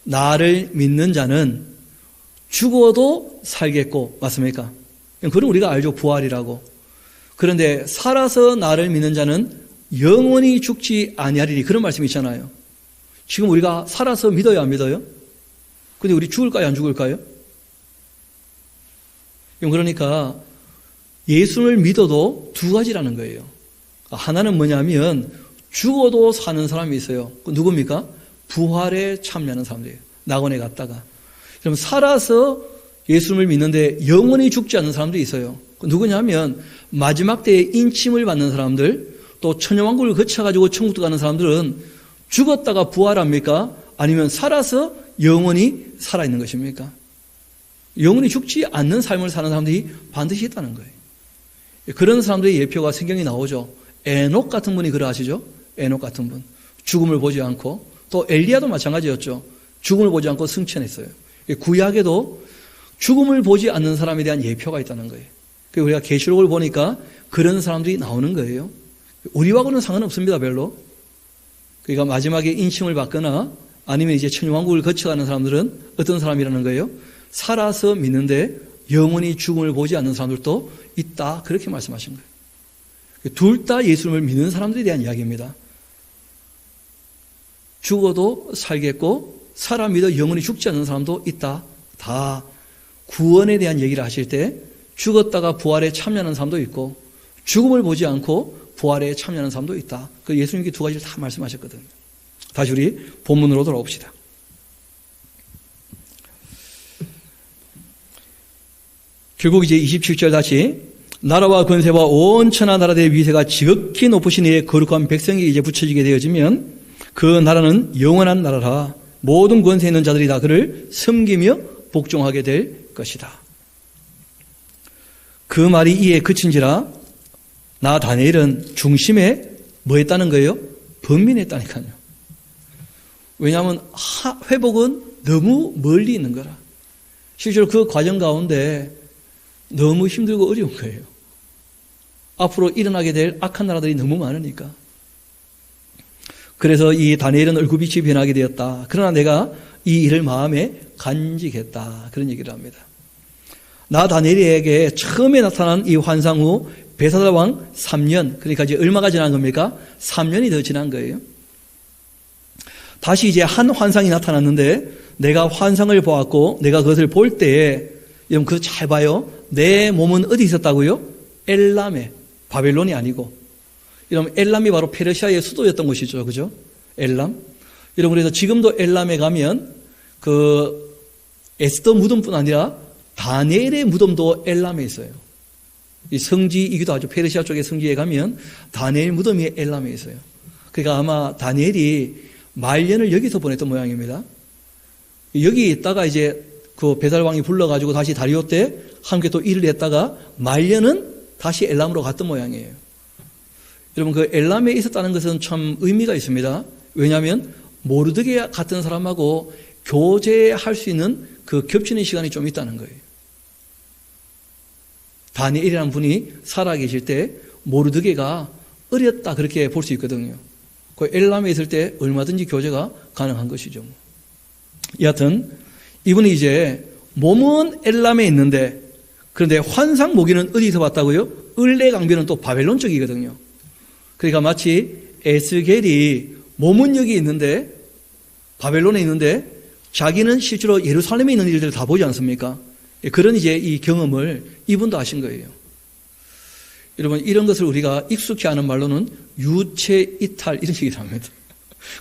Speaker 1: 나를 믿는 자는 죽어도 살겠고, 맞습니까? 그건 우리가 알죠. 부활이라고. 그런데 살아서 나를 믿는 자는 영원히 죽지 아니하리니, 그런 말씀이 있잖아요. 지금 우리가 살아서 믿어요, 안 믿어요? 근데 우리 죽을까요, 안 죽을까요? 그러니까 예수를 믿어도 두 가지라는 거예요. 하나는 뭐냐면 죽어도 사는 사람이 있어요. 누굽니까? 부활에 참여하는 사람들이에요. 낙원에 갔다가. 그럼 살아서 예수를 믿는데 영원히 죽지 않는 사람들이 있어요. 누구냐면 마지막 때에 인침을 받는 사람들, 또 천여왕국을 거쳐가지고 천국도 가는 사람들은 죽었다가 부활합니까? 아니면 살아서 영원히 살아있는 것입니까? 영원히 죽지 않는 삶을 사는 사람들이 반드시 있다는 거예요. 그런 사람들의 예표가 성경에 나오죠. 에녹 같은 분이 그러하시죠. 에녹 같은 분. 죽음을 보지 않고, 또 엘리야도 마찬가지였죠. 죽음을 보지 않고 승천했어요. 구약에도 죽음을 보지 않는 사람에 대한 예표가 있다는 거예요. 우리가 계시록을 보니까 그런 사람들이 나오는 거예요. 우리하고는 상관없습니다, 별로. 그러니까 마지막에 인침을 받거나 아니면 이제 천여왕국을 거쳐가는 사람들은 어떤 사람이라는 거예요? 살아서 믿는데 영원히 죽음을 보지 않는 사람들도 있다, 그렇게 말씀하신 거예요. 둘 다 예수님을 믿는 사람들에 대한 이야기입니다. 죽어도 살겠고 살아 믿어 영원히 죽지 않는 사람도 있다. 다 구원에 대한 얘기를 하실 때 죽었다가 부활에 참여하는 사람도 있고 죽음을 보지 않고 부활에 참여하는 사람도 있다. 그 예수님께 두 가지를 다 말씀하셨거든요. 다시 우리 본문으로 돌아옵시다. 결국 이제 27절 다시 나라와 권세와 온 천하 나라들의 위세가 지극히 높으신 이의 거룩한 백성이 이제 붙여지게 되어지면 그 나라는 영원한 나라라. 모든 권세 있는 자들이 다 그를 섬기며 복종하게 될 것이다. 그 말이 이에 그친지라 나 다니엘은 중심에 뭐 했다는 거예요? 번민했다니까요. 왜냐하면 회복은 너무 멀리 있는 거라. 실제로 그 과정 가운데 너무 힘들고 어려운 거예요. 앞으로 일어나게 될 악한 나라들이 너무 많으니까. 그래서 이 다니엘은 얼굴빛이 변하게 되었다. 그러나 내가 이 일을 마음에 간직했다. 그런 얘기를 합니다. 나 다니엘에게 처음에 나타난 이 환상 후 벨사살 왕 3년, 그러니까 이제 얼마가 지난 겁니까? 3년이 더 지난 거예요. 다시 이제 한 환상이 나타났는데 내가 환상을 보았고 내가 그것을 볼 때에, 여러분 그거 잘 봐요. 내 몸은 어디 있었다고요? 엘람에, 바벨론이 아니고. 여러분 엘람이 바로 페르시아의 수도였던 곳이죠. 그죠? 엘람. 여러분 그래서 지금도 엘람에 가면 그 에스더 무덤뿐 아니라 다니엘의 무덤도 엘람에 있어요. 이 성지이기도 하죠. 페르시아 쪽의 성지에 가면 다니엘 무덤이 엘람에 있어요. 그러니까 아마 다니엘이 말년을 여기서 보냈던 모양입니다. 여기 있다가 이제 그 벨사살 왕이 불러가지고 다시 다리오 때 함께 또 일을 했다가 말년은 다시 엘람으로 갔던 모양이에요. 여러분 그 엘람에 있었다는 것은 참 의미가 있습니다. 왜냐하면 모르드게 같은 사람하고 교제할 수 있는 그 겹치는 시간이 좀 있다는 거예요. 다니엘이라는 분이 살아계실 때 모르드게가 어렸다 그렇게 볼 수 있거든요. 그 엘람에 있을 때 얼마든지 교제가 가능한 것이죠. 여하튼 이분이 이제 몸은 엘람에 있는데 그런데 환상 모기는 어디서 봤다고요? 을레강변은 또 바벨론 쪽이거든요. 그러니까 마치 에스겔이 몸은 여기 있는데 바벨론에 있는데 자기는 실제로 예루살렘에 있는 일들을 다 보지 않습니까? 그런 이제 이 경험을 이분도 하신 거예요. 여러분 이런 것을 우리가 익숙히 아는 말로는 유체 이탈 이런 얘기를 합니다.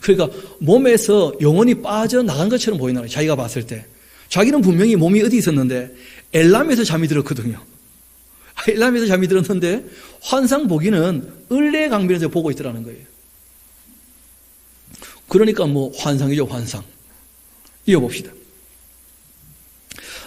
Speaker 1: 그러니까 몸에서 영혼이 빠져나간 것처럼 보이는 거예요. 자기가 봤을 때. 자기는 분명히 몸이 어디 있었는데 엘람에서 잠이 들었거든요. 엘람에서 잠이 들었는데 환상 보기는 을레강변에서 보고 있더라는 거예요. 그러니까 뭐 환상이죠, 환상. 이어봅시다.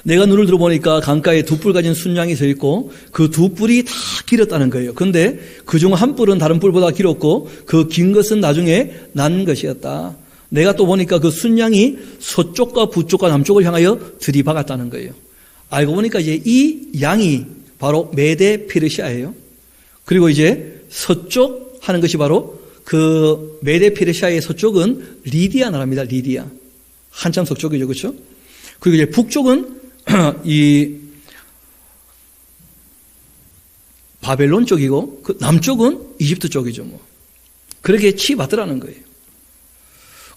Speaker 1: 내가 눈을 들어보니까 강가에 두 뿔 가진 순양이 서 있고 그 두 뿔이 다 길었다는 거예요. 그런데 그중 한 뿔은 다른 뿔보다 길었고 그 긴 것은 나중에 난 것이었다. 내가 또 보니까 그 순양이 서쪽과 북쪽과 남쪽을 향하여 들이박았다는 거예요. 알고 보니까 이제 이 양이 바로 메데 페르시아예요. 그리고 이제 서쪽 하는 것이 바로 그 메데 페르시아의 서쪽은 리디아 나라입니다. 리디아. 한참 서쪽이죠. 그렇죠? 그리고 이제 북쪽은 이 바벨론 쪽이고 그 남쪽은 이집트 쪽이죠. 뭐. 그렇게 치받더라는 거예요.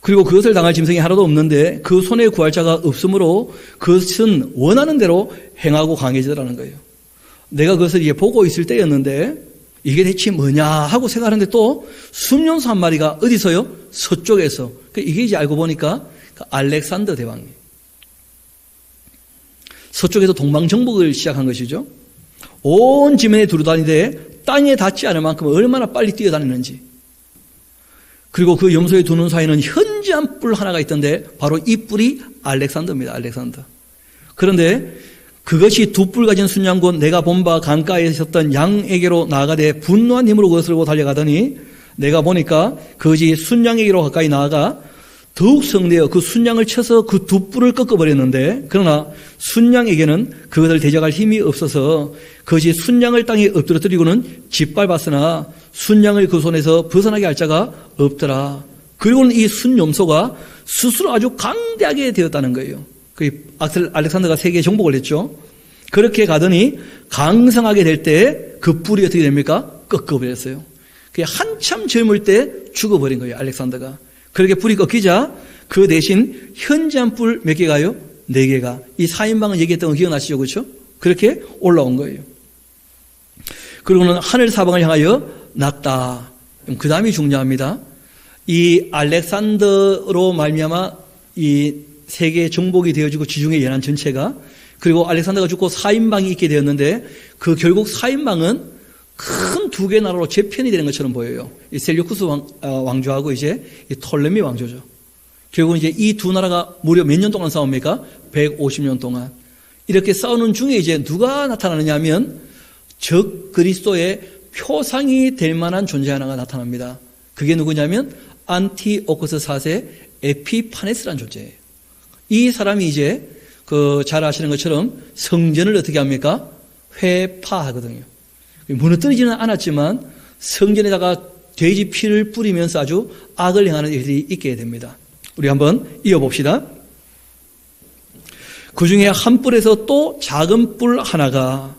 Speaker 1: 그리고 그것을 당할 짐승이 하나도 없는데 그 손에 구할 자가 없으므로 그것은 원하는 대로 행하고 강해지더라는 거예요. 내가 그것을 이제 보고 있을 때였는데 이게 대체 뭐냐 하고 생각하는데 또 순념소 한 마리가 어디서요? 서쪽에서. 이게 이제 알고 보니까 알렉산더 대왕이에요. 서쪽에서 동방정복을 시작한 것이죠. 온 지면에 두루다니되 땅에 닿지 않을 만큼 얼마나 빨리 뛰어다니는지. 그리고 그 염소의 두 눈 사이에는 현지한 뿔 하나가 있던데 바로 이 뿔이 알렉산더입니다. 알렉산더. 그런데 그것이 두 뿔 가진 순양 곧 내가 본 바 강가에 있었던 양에게로 나아가되 분노한 힘으로 그것을 보고 달려가더니 내가 보니까 그것이 순양에게로 가까이 나아가 더욱 성내어 그 순양을 쳐서 그 두 뿔을 꺾어버렸는데 그러나 순양에게는 그것을 대적할 힘이 없어서 그것이 순양을 땅에 엎드러뜨리고는 짓밟았으나 순양을 그 손에서 벗어나게 할 자가 없더라. 그리고는 이 순염소가 스스로 아주 강대하게 되었다는 거예요. 그 알렉산더가 세계에 정복을 했죠. 그렇게 가더니 강성하게 될 때 그 뿔이 어떻게 됩니까? 꺾어버렸어요. 그게 한참 젊을 때 죽어버린 거예요. 알렉산더가. 그렇게 뿔이 꺾이자 그 대신 현지한 뿔 몇 개가요? 4개가. 이 4인방은 얘기했던 거 기억나시죠? 그렇죠? 그렇게 올라온 거예요. 그리고는 하늘 사방을 향하여 났다. 그 다음이 중요합니다. 이 알렉산더로 말미암아 이 세계 정복이 되어지고 지중해 연안 전체가 그리고 알렉산더가 죽고 4인방이 있게 되었는데 그 결국 4인방은 큰 두 개 나라로 재편이 되는 것처럼 보여요. 이 셀류쿠스 왕조하고 이제 이 톨레미 왕조죠. 결국은 이제 이 두 나라가 무려 몇 년 동안 싸웁니까? 150년 동안. 이렇게 싸우는 중에 이제 누가 나타나느냐 하면 적 그리스도의 표상이 될 만한 존재 하나가 나타납니다. 그게 누구냐면 안티오코스 4세 에피파네스라는 존재예요. 이 사람이 이제 잘 아시는 것처럼 성전을 어떻게 합니까? 회파하거든요. 무너뜨리지는 않았지만 성전에다가 돼지 피를 뿌리면서 아주 악을 행하는 일들이 있게 됩니다. 우리 한번 이어봅시다. 그 중에 한 뿔에서 또 작은 뿔 하나가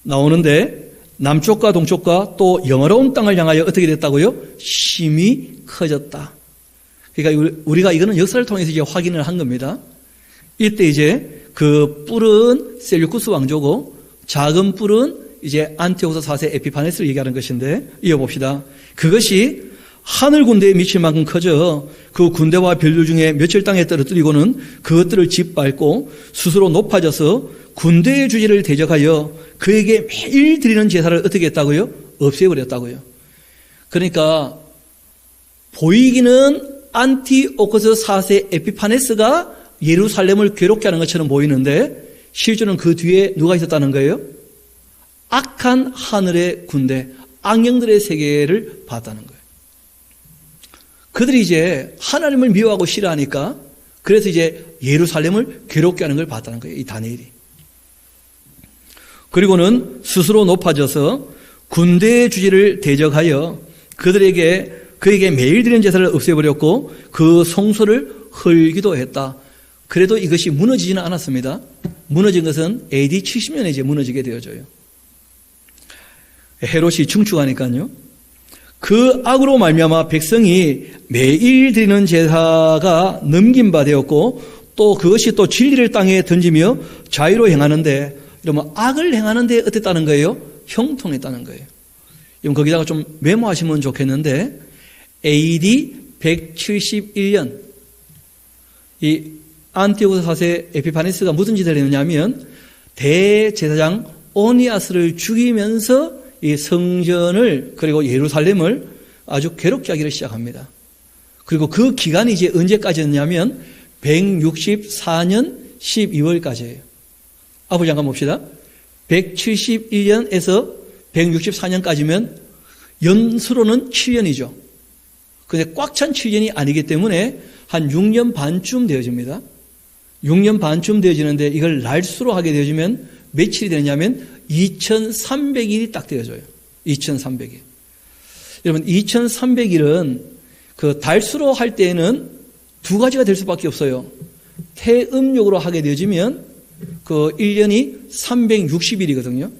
Speaker 1: 나오는데 남쪽과 동쪽과 또 영화로운 땅을 향하여 어떻게 됐다고요? 심히 커졌다. 그러니까 우리가 이거는 역사를 통해서 이제 확인을 한 겁니다. 이때 이제 그 뿔은 셀류쿠스 왕조고 작은 뿔은 이제 안티오코스 4세 에피파네스를 얘기하는 것인데 이어봅시다. 그것이 하늘 군대에 미칠 만큼 커져 그 군대와 별들 중에 며칠 땅에 떨어뜨리고는 그것들을 짓밟고 스스로 높아져서 군대의 주지를 대적하여 그에게 매일 드리는 제사를 어떻게 했다고요? 없애버렸다고요. 그러니까 보이기는 안티오코스 4세 에피파네스가 예루살렘을 괴롭게 하는 것처럼 보이는데 실제로는 그 뒤에 누가 있었다는 거예요? 악한 하늘의 군대, 악령들의 세계를 봤다는 거예요. 그들이 이제 하나님을 미워하고 싫어하니까 그래서 이제 예루살렘을 괴롭게 하는 걸 봤다는 거예요. 이 다니엘이. 그리고는 스스로 높아져서 군대의 주지를 대적하여 그에게 매일 드리는 제사를 없애버렸고 그 성소를 헐기도 했다. 그래도 이것이 무너지지는 않았습니다. 무너진 것은 AD 70년에 이제 무너지게 되어져요. 헤롯이 충축하니까요. 그 악으로 말미암아 백성이 매일 드리는 제사가 넘긴 바 되었고 또 그것이 또 진리를 땅에 던지며 자유로 행하는데 이러면 악을 행하는데 어땠다는 거예요? 형통했다는 거예요. 그럼 거기다가 좀 메모하시면 좋겠는데 AD 171년 이 안티오코스 4세 에피파네스가 무슨 짓을 했느냐면 대제사장 오니아스를 죽이면서 이 성전을 그리고 예루살렘을 아주 괴롭게 하기를 시작합니다. 그리고 그 기간이 이제 언제까지였냐면 164년 12월까지예요. 앞으로 잠깐 봅시다. 171년에서 164년까지면 연수로는 7년이죠. 근데 꽉 찬 7년이 아니기 때문에 한 6년 반쯤 되어집니다. 6년 반쯤 되어지는데 이걸 날수로 하게 되어지면 며칠이 되냐면 2300일이 딱 되어져요. 2300일. 여러분 2300일은 그 달수로 할 때에는 두 가지가 될 수밖에 없어요. 태음력으로 하게 되어지면 그 1년이 360일이거든요.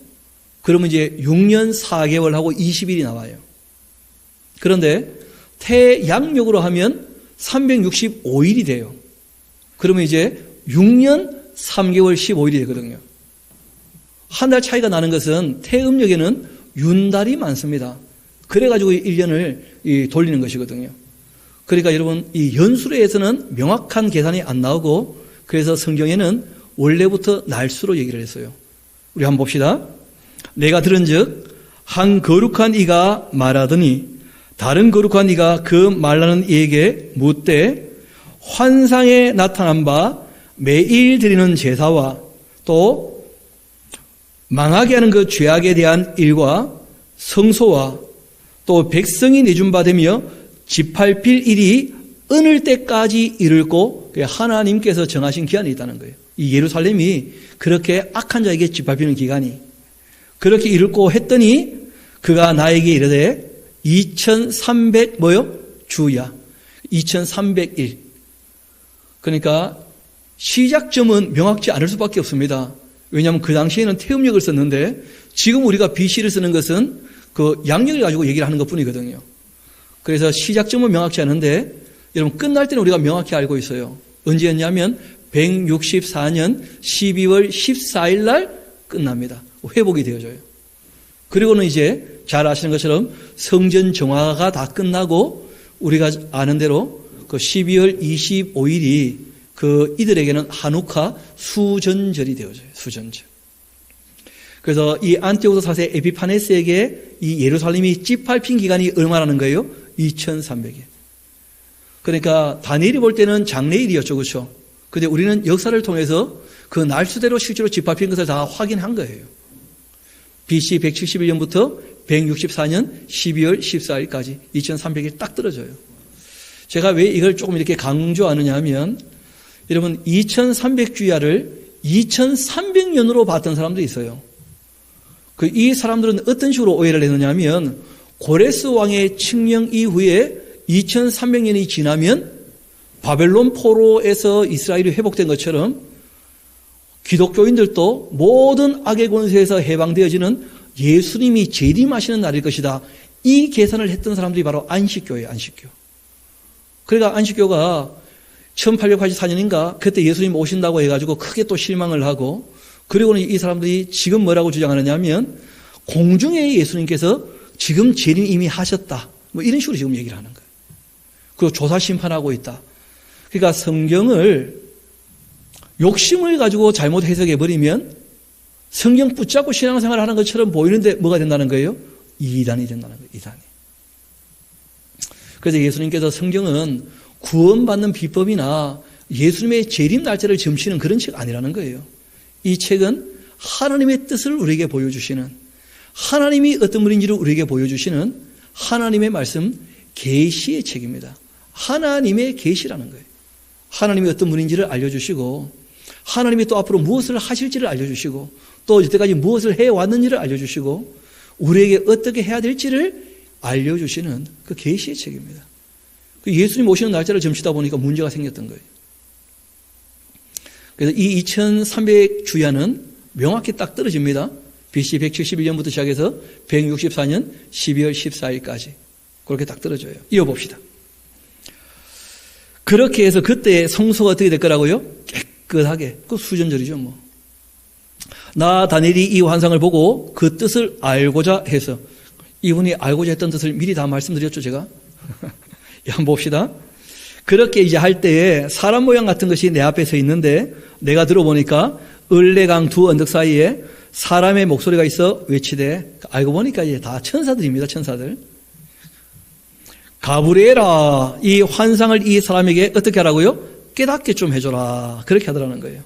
Speaker 1: 그러면 이제 6년 4개월하고 20일이 나와요. 그런데 태양력으로 하면 365일이 돼요. 그러면 이제 6년 3개월 15일이 되거든요. 한 달 차이가 나는 것은 태음력에는 윤달이 많습니다. 그래가지고 1년을 돌리는 것이거든요. 그러니까 여러분 이 연수로에서는 명확한 계산이 안 나오고 그래서 성경에는 원래부터 날수로 얘기를 했어요. 우리 한번 봅시다. 내가 들은즉 한 거룩한 이가 말하더니 다른 거룩한 이가 그 말하는 이에게 묻되 환상에 나타난 바 매일 드리는 제사와 또 망하게 하는 그 죄악에 대한 일과 성소와 또 백성이 내준 바 되며 지팔필 일이 어느 때까지 이룰고 하나님께서 정하신 기한이 있다는 거예요. 이 예루살렘이 그렇게 악한 자에게 짓밟히는 기간이 그렇게 이룰고 했더니 그가 나에게 이르되 2300 뭐요? 주야 2300일. 그러니까 시작점은 명확지 않을 수밖에 없습니다. 왜냐하면 그 당시에는 태음력을 썼는데 지금 우리가 BC를 쓰는 것은 그 양력을 가지고 얘기를 하는 것뿐이거든요. 그래서 시작점은 명확치 않은데 여러분 끝날 때는 우리가 명확히 알고 있어요. 언제였냐면 164년 12월 14일 날 끝납니다. 회복이 되어져요. 그리고는 이제 잘 아시는 것처럼 성전 정화가 다 끝나고 우리가 아는 대로 그 12월 25일이 그 이들에게는 하누카 수전절이 되어져요. 수전절. 그래서 이 안티오쿠스 4세 에피파네스에게 이 예루살렘이 찌팔핀 기간이 얼마라는 거예요? 2300일. 그러니까 다니엘이 볼 때는 장래일이었죠. 그렇죠? 근데 우리는 역사를 통해서 그 날수대로 실제로 찌팔핀 것을 다 확인한 거예요. BC 171년부터 164년 12월 14일까지 2300일 딱 떨어져요. 제가 왜 이걸 조금 이렇게 강조하느냐 하면 여러분 2300주야를 2300년으로 봤던 사람도 있어요. 이 사람들은 어떤 식으로 오해를 했느냐 하면 고레스 왕의 칙령 이후에 2300년이 지나면 바벨론 포로에서 이스라엘이 회복된 것처럼 기독교인들도 모든 악의 권세에서 해방되어지는 예수님이 재림하시는 날일 것이다. 이 계산을 했던 사람들이 바로 안식교예요. 안식교. 그러니까 안식교가 1884년인가 그때 예수님 오신다고 해가지고 크게 또 실망을 하고 그리고는 이 사람들이 지금 뭐라고 주장하느냐 하면 공중에 예수님께서 지금 재림 이미 하셨다. 뭐 이런 식으로 지금 얘기를 하는 거예요. 그리고 조사 심판하고 있다. 그러니까 성경을 욕심을 가지고 잘못 해석해버리면 성경 붙잡고 신앙생활을 하는 것처럼 보이는데 뭐가 된다는 거예요? 이단이 된다는 거예요. 이단이. 그래서 예수님께서 성경은 구원받는 비법이나 예수님의 재림 날짜를 점치는 그런 책 아니라는 거예요. 이 책은 하나님의 뜻을 우리에게 보여주시는 하나님이 어떤 분인지를 우리에게 보여주시는 하나님의 말씀 계시의 책입니다. 하나님의 계시라는 거예요. 하나님이 어떤 분인지를 알려주시고 하나님이 또 앞으로 무엇을 하실지를 알려주시고 또 이때까지 무엇을 해왔는지를 알려주시고 우리에게 어떻게 해야 될지를 알려주시는 그 계시의 책입니다. 예수님 오시는 날짜를 점치다 보니까 문제가 생겼던 거예요. 그래서 이 2300주야는 명확히 딱 떨어집니다. BC 171년부터 시작해서 164년 12월 14일까지 그렇게 딱 떨어져요. 이어봅시다. 그렇게 해서 그때 성소가 어떻게 될 거라고요? 깨끗하게. 그 수전절이죠 뭐. 나 다니엘이 이 환상을 보고 그 뜻을 알고자 해서 이분이 알고자 했던 뜻을 미리 다 말씀드렸죠 제가. 한번 봅시다. 그렇게 이제 할 때에 사람 모양 같은 것이 내 앞에 서 있는데 내가 들어보니까 을레강 두 언덕 사이에 사람의 목소리가 있어 외치되 알고 보니까 이제 다 천사들입니다. 천사들. 가브리엘아 이 환상을 이 사람에게 어떻게 하라고요? 깨닫게 좀 해줘라. 그렇게 하더라는 거예요.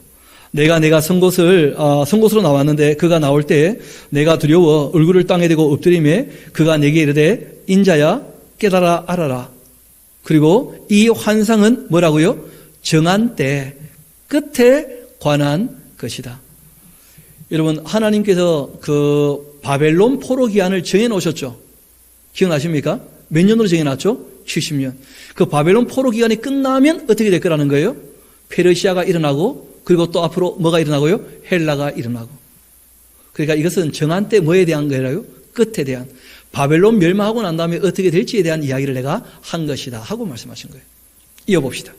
Speaker 1: 내가 선곳으로 나왔는데 그가 나올 때 내가 두려워 얼굴을 땅에 대고 엎드리매 그가 내게 이르되 인자야 깨달아 알아라. 그리고 이 환상은 뭐라고요? 정한 때 끝에 관한 것이다. 여러분, 하나님께서 그 바벨론 포로 기한을 정해 놓으셨죠? 기억나십니까? 몇 년으로 정해 놨죠? 70년. 그 바벨론 포로 기간이 끝나면 어떻게 될 거라는 거예요? 페르시아가 일어나고, 그리고 또 앞으로 뭐가 일어나고요? 헬라가 일어나고. 그러니까 이것은 정한 때 뭐에 대한 거라고요? 끝에 대한. 바벨론 멸망하고 난 다음에 어떻게 될지에 대한 이야기를 내가 한 것이다 하고 말씀하신 거예요. 이어봅시다.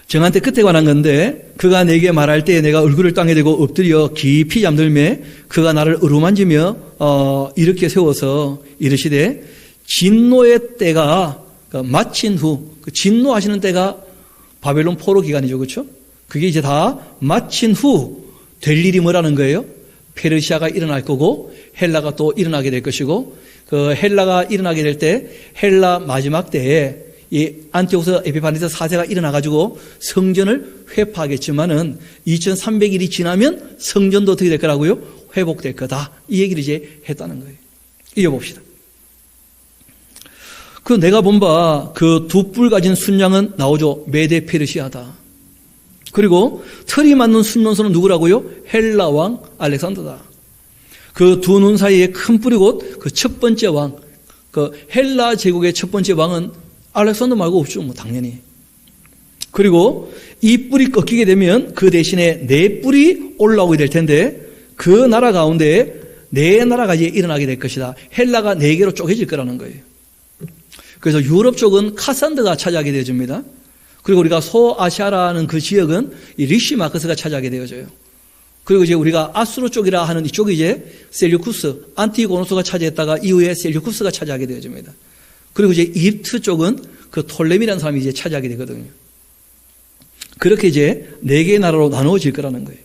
Speaker 1: 정한 때 끝에 관한 건데 그가 내게 말할 때 내가 얼굴을 땅에 대고 엎드려 깊이 잠들매 그가 나를 어루만지며 이렇게 세워서 이르시되 진노의 때가 마친 후, 진노하시는 때가 바벨론 포로 기간이죠. 그렇죠? 그게 이제 다 마친 후 될 일이 뭐라는 거예요? 페르시아가 일어날 거고 헬라가 또 일어나게 될 것이고 그 헬라가 일어나게 될 때 헬라 마지막 때에 이 안티오쿠스 에피파네스 4세가 일어나가지고 성전을 회파하겠지만은 2300일이 지나면 성전도 어떻게 될 거라고요? 회복될 거다. 이 얘기를 이제 했다는 거예요. 이어봅시다. 그 내가 본 바 그 두 뿔 가진 순양은 나오죠. 메데 페르시아다. 그리고 털이 맞는 순면소는 누구라고요? 헬라 왕 알렉산더다. 그 두 눈 사이에 큰 뿔이 곧 그 첫 번째 왕, 그 헬라 제국의 첫 번째 왕은 알렉산더 말고 없죠, 뭐 당연히. 그리고 이 뿔이 꺾이게 되면 그 대신에 네 뿔이 올라오게 될 텐데 그 나라 가운데 네 나라가 이제 일어나게 될 것이다. 헬라가 네 개로 쪼개질 거라는 거예요. 그래서 유럽 쪽은 카산드가 차지하게 되어집니다. 그리고 우리가 소아시아라는 그 지역은 이 리시마크스가 차지하게 되어져요. 그리고 이제 우리가 아수르 쪽이라 하는 이쪽이 이제 셀류쿠스, 안티고노스가 차지했다가 이후에 셀류쿠스가 차지하게 되어집니다. 그리고 이제 이집트 쪽은 그 톨레미라는 사람이 이제 차지하게 되거든요. 그렇게 이제 네 개의 나라로 나누어질 거라는 거예요.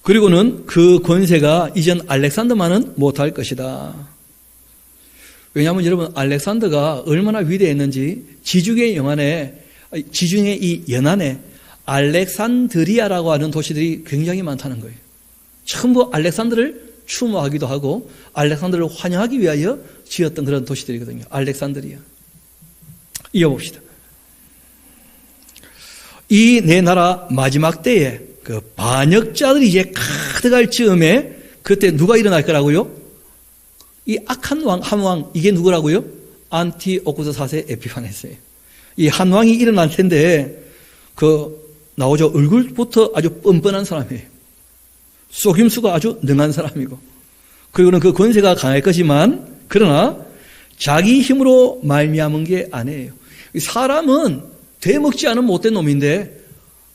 Speaker 1: 그리고는 그 권세가 이전 알렉산더만은 못할 것이다. 왜냐하면 여러분 알렉산더가 얼마나 위대했는지 지중해 이 연안에 알렉산드리아라고 하는 도시들이 굉장히 많다는 거예요. 전부 알렉산더를 추모하기도 하고 알렉산더를 환영하기 위하여 지었던 그런 도시들이거든요. 알렉산드리아. 이어봅시다. 이 네 나라 마지막 때에 그 반역자들이 이제 가득할 즈음에 그때 누가 일어날 거라고요? 이 악한 왕, 한 왕, 이게 누구라고요? 안티오쿠스 4세 에피파네스예요. 이 한 왕이 일어날 텐데 나오죠. 얼굴부터 아주 뻔뻔한 사람이에요. 속임수가 아주 능한 사람이고 그리고는 그 권세가 강할 것이지만 그러나 자기 힘으로 말미암은 게 아니에요. 사람은 되먹지 않은 못된 놈인데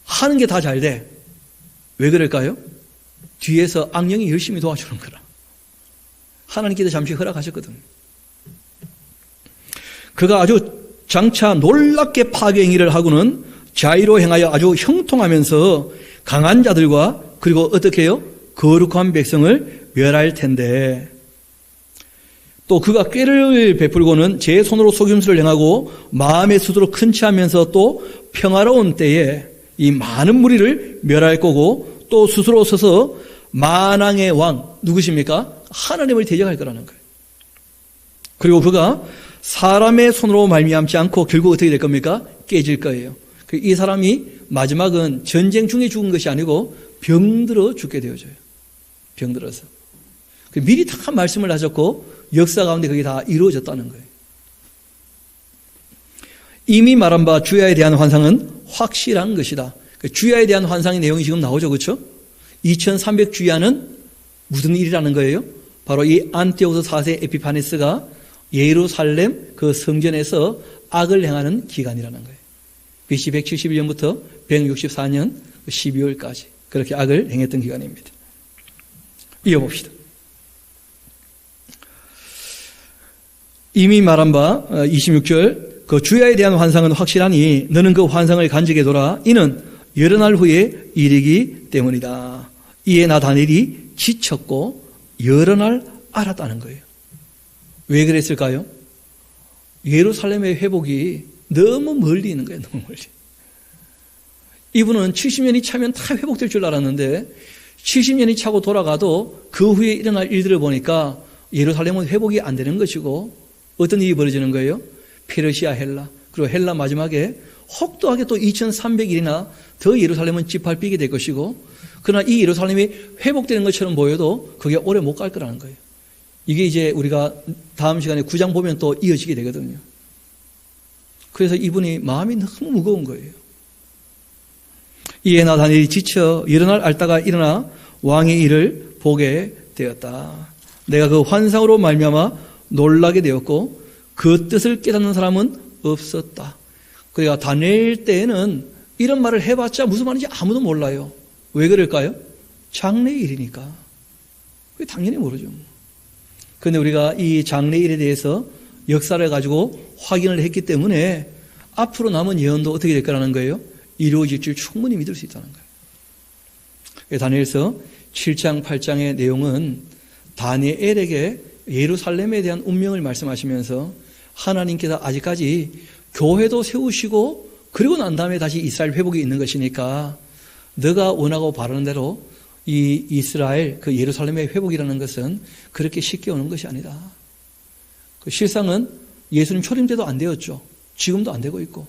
Speaker 1: 하는 게 다 잘 돼. 왜 그럴까요? 뒤에서 악령이 열심히 도와주는 거라. 하나님께서 잠시 허락하셨거든요. 그가 아주 장차 놀랍게 파괴 행위를 하고는 자의로 행하여 아주 형통하면서 강한 자들과 그리고 어떻게 해요? 거룩한 백성을 멸할 텐데 또 그가 꾀를 베풀고는 제 손으로 속임수를 행하고 마음의 수도로 큰 체하면서 또 평화로운 때에 이 많은 무리를 멸할 거고 또 스스로 서서 만왕의 왕 누구십니까? 하나님을 대적할 거라는 거예요. 그리고 그가 사람의 손으로 말미암지 않고 결국 어떻게 될 겁니까? 깨질 거예요. 이 사람이 마지막은 전쟁 중에 죽은 것이 아니고 병들어 죽게 되어져요. 병들어서. 미리 다 말씀을 하셨고 역사 가운데 그게 다 이루어졌다는 거예요. 이미 말한 바 주야에 대한 환상은 확실한 것이다. 주야에 대한 환상의 내용이 지금 나오죠. 그렇죠? 2300주야는 무슨 일이라는 거예요? 바로 이 안티오쿠스 4세 에피파네스가 예루살렘 그 성전에서 악을 행하는 기간이라는 거예요. BC 171년부터 164년 12월까지 그렇게 악을 행했던 기간입니다. 이어봅시다. 이미 말한 바 26절 그 주야에 대한 환상은 확실하니 너는 그 환상을 간직해 둬라. 이는 여러 날 후에 일이기 때문이다. 이에 나 다니엘이 지쳤고 여러 날 알았다는 거예요. 왜 그랬을까요? 예루살렘의 회복이 너무 멀리 있는 거예요. 너무 멀리. 이분은 70년이 차면 다 회복될 줄 알았는데 70년이 차고 돌아가도 그 후에 일어날 일들을 보니까 예루살렘은 회복이 안 되는 것이고 어떤 일이 벌어지는 거예요? 페르시아, 헬라, 그리고 헬라 마지막에 혹독하게 또 2300일이나 더 예루살렘은 짓밟히게 될 것이고, 그러나 이 예루살렘이 회복되는 것처럼 보여도 그게 오래 못 갈 거라는 거예요. 이게 이제 우리가 다음 시간에 9장 보면 또 이어지게 되거든요. 그래서 이분이 마음이 너무 무거운 거예요. 이에 나 다니엘이 지쳐 여러 날 앓다가 일어나 왕의 일을 보게 되었다. 내가 그 환상으로 말미암아 놀라게 되었고 그 뜻을 깨닫는 사람은 없었다. 그러니까 다니엘 때에는 이런 말을 해봤자 무슨 말인지 아무도 몰라요. 왜 그럴까요? 장래일이니까. 그게 당연히 모르죠. 그런데 우리가 이 장래일에 대해서 역사를 가지고 확인을 했기 때문에 앞으로 남은 예언도 어떻게 될 거라는 거예요? 이루어질 줄 충분히 믿을 수 있다는 거예요. 다니엘서 7장, 8장의 내용은 다니엘에게 예루살렘에 대한 운명을 말씀하시면서 하나님께서 아직까지 교회도 세우시고 그리고 난 다음에 다시 이스라엘 회복이 있는 것이니까 너가 원하고 바라는 대로 이 이스라엘, 그 예루살렘의 회복이라는 것은 그렇게 쉽게 오는 것이 아니다. 그 실상은 예수님 초림 때도 안 되었죠. 지금도 안 되고 있고.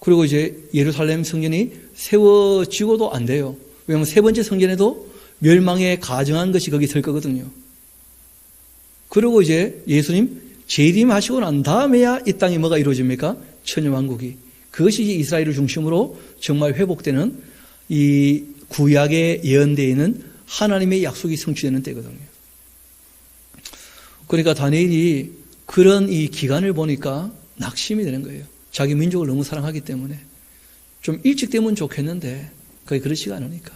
Speaker 1: 그리고 이제 예루살렘 성전이 세워지고도 안 돼요. 왜냐하면 세 번째 성전에도 멸망에 가정한 것이 거기 설 거거든요. 그리고 이제 예수님 재림하시고 난 다음에야 이 땅에 뭐가 이루어집니까? 천년왕국이. 그것이 이제 이스라엘을 중심으로 정말 회복되는 이 구약에 예언되어 있는 하나님의 약속이 성취되는 때거든요. 그러니까 다니엘이 그런 이 기간을 보니까 낙심이 되는 거예요. 자기 민족을 너무 사랑하기 때문에. 좀 일찍 되면 좋겠는데 그게 그렇지가 않으니까.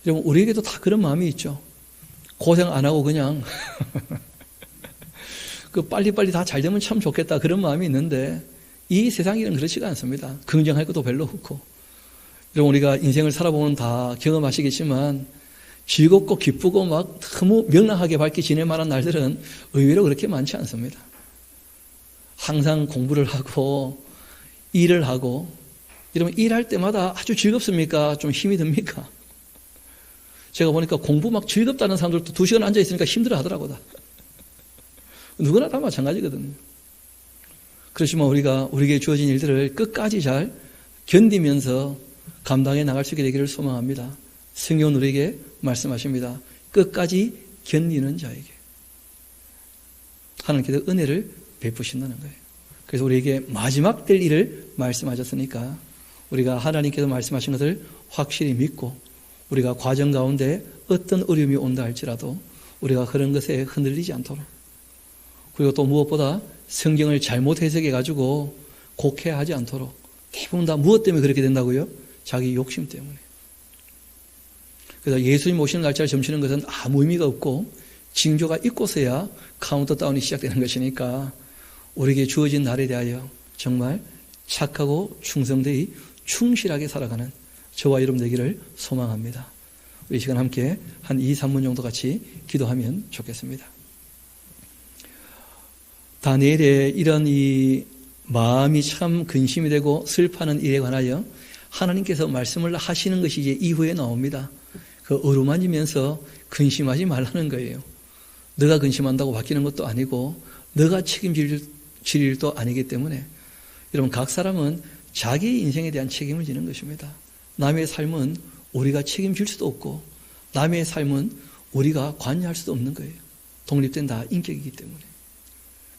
Speaker 1: 여러분, 우리에게도 다 그런 마음이 있죠. 고생 안 하고 그냥 그 빨리빨리 다 잘 되면 참 좋겠다, 그런 마음이 있는데 이 세상 일은 그렇지가 않습니다. 긍정할 것도 별로 없고. 여러분, 우리가 인생을 살아보면 다 경험하시겠지만 즐겁고 기쁘고 막 너무 명랑하게 밝게 지낼 만한 날들은 의외로 그렇게 많지 않습니다. 항상 공부를 하고 일을 하고, 여러분 일할 때마다 아주 즐겁습니까? 좀 힘이 듭니까? 제가 보니까 공부 막 즐겁다는 사람들도 2시간 앉아있으니까 힘들어 하더라고요. 누구나 다 마찬가지거든요. 그렇지만 우리에게 주어진 일들을 끝까지 잘 견디면서 감당해 나갈 수 있게 되기를 소망합니다. 성경은 우리에게 말씀하십니다. 끝까지 견디는 자에게 하나님께서 은혜를 베푸신다는 거예요. 그래서 우리에게 마지막 될 일을 말씀하셨으니까 우리가 하나님께서 말씀하신 것을 확실히 믿고 우리가 과정 가운데 어떤 어려움이 온다 할지라도 우리가 그런 것에 흔들리지 않도록, 그리고 또 무엇보다 성경을 잘못 해석해가지고 곡해하지 않도록. 대부분 다 무엇 때문에 그렇게 된다고요? 자기 욕심 때문에. 그래서 예수님 오시는 날짜를 점치는 것은 아무 의미가 없고 징조가 있고서야 카운트다운이 시작되는 것이니까 우리에게 주어진 날에 대하여 정말 착하고 충성되이 충실하게 살아가는 저와 여러분 되기를 소망합니다. 우리 이 시간 함께 한 2, 3분 정도 같이 기도하면 좋겠습니다. 다니엘의 이런 이 마음이 참 근심이 되고 슬퍼하는 일에 관하여 하나님께서 말씀을 하시는 것이 이제 이후에 나옵니다. 그 어루만지면서 근심하지 말라는 거예요. 너가 근심한다고 바뀌는 것도 아니고 너가 책임질 일도 아니기 때문에 여러분, 각 사람은 자기 인생에 대한 책임을 지는 것입니다. 남의 삶은 우리가 책임질 수도 없고 남의 삶은 우리가 관여할 수도 없는 거예요. 독립된 다 인격이기 때문에.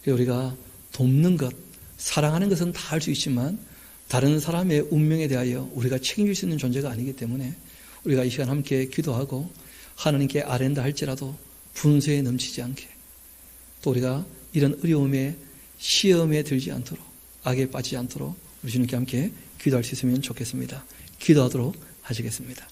Speaker 1: 우리가 돕는 것, 사랑하는 것은 다 할 수 있지만 다른 사람의 운명에 대하여 우리가 책임질 수 있는 존재가 아니기 때문에 우리가 이 시간 함께 기도하고 하나님께 아랜다 할지라도 분수에 넘치지 않게, 또 우리가 이런 어려움에 시험에 들지 않도록, 악에 빠지지 않도록 우리 주님께 함께 기도할 수 있으면 좋겠습니다. 기도하도록 하시겠습니다.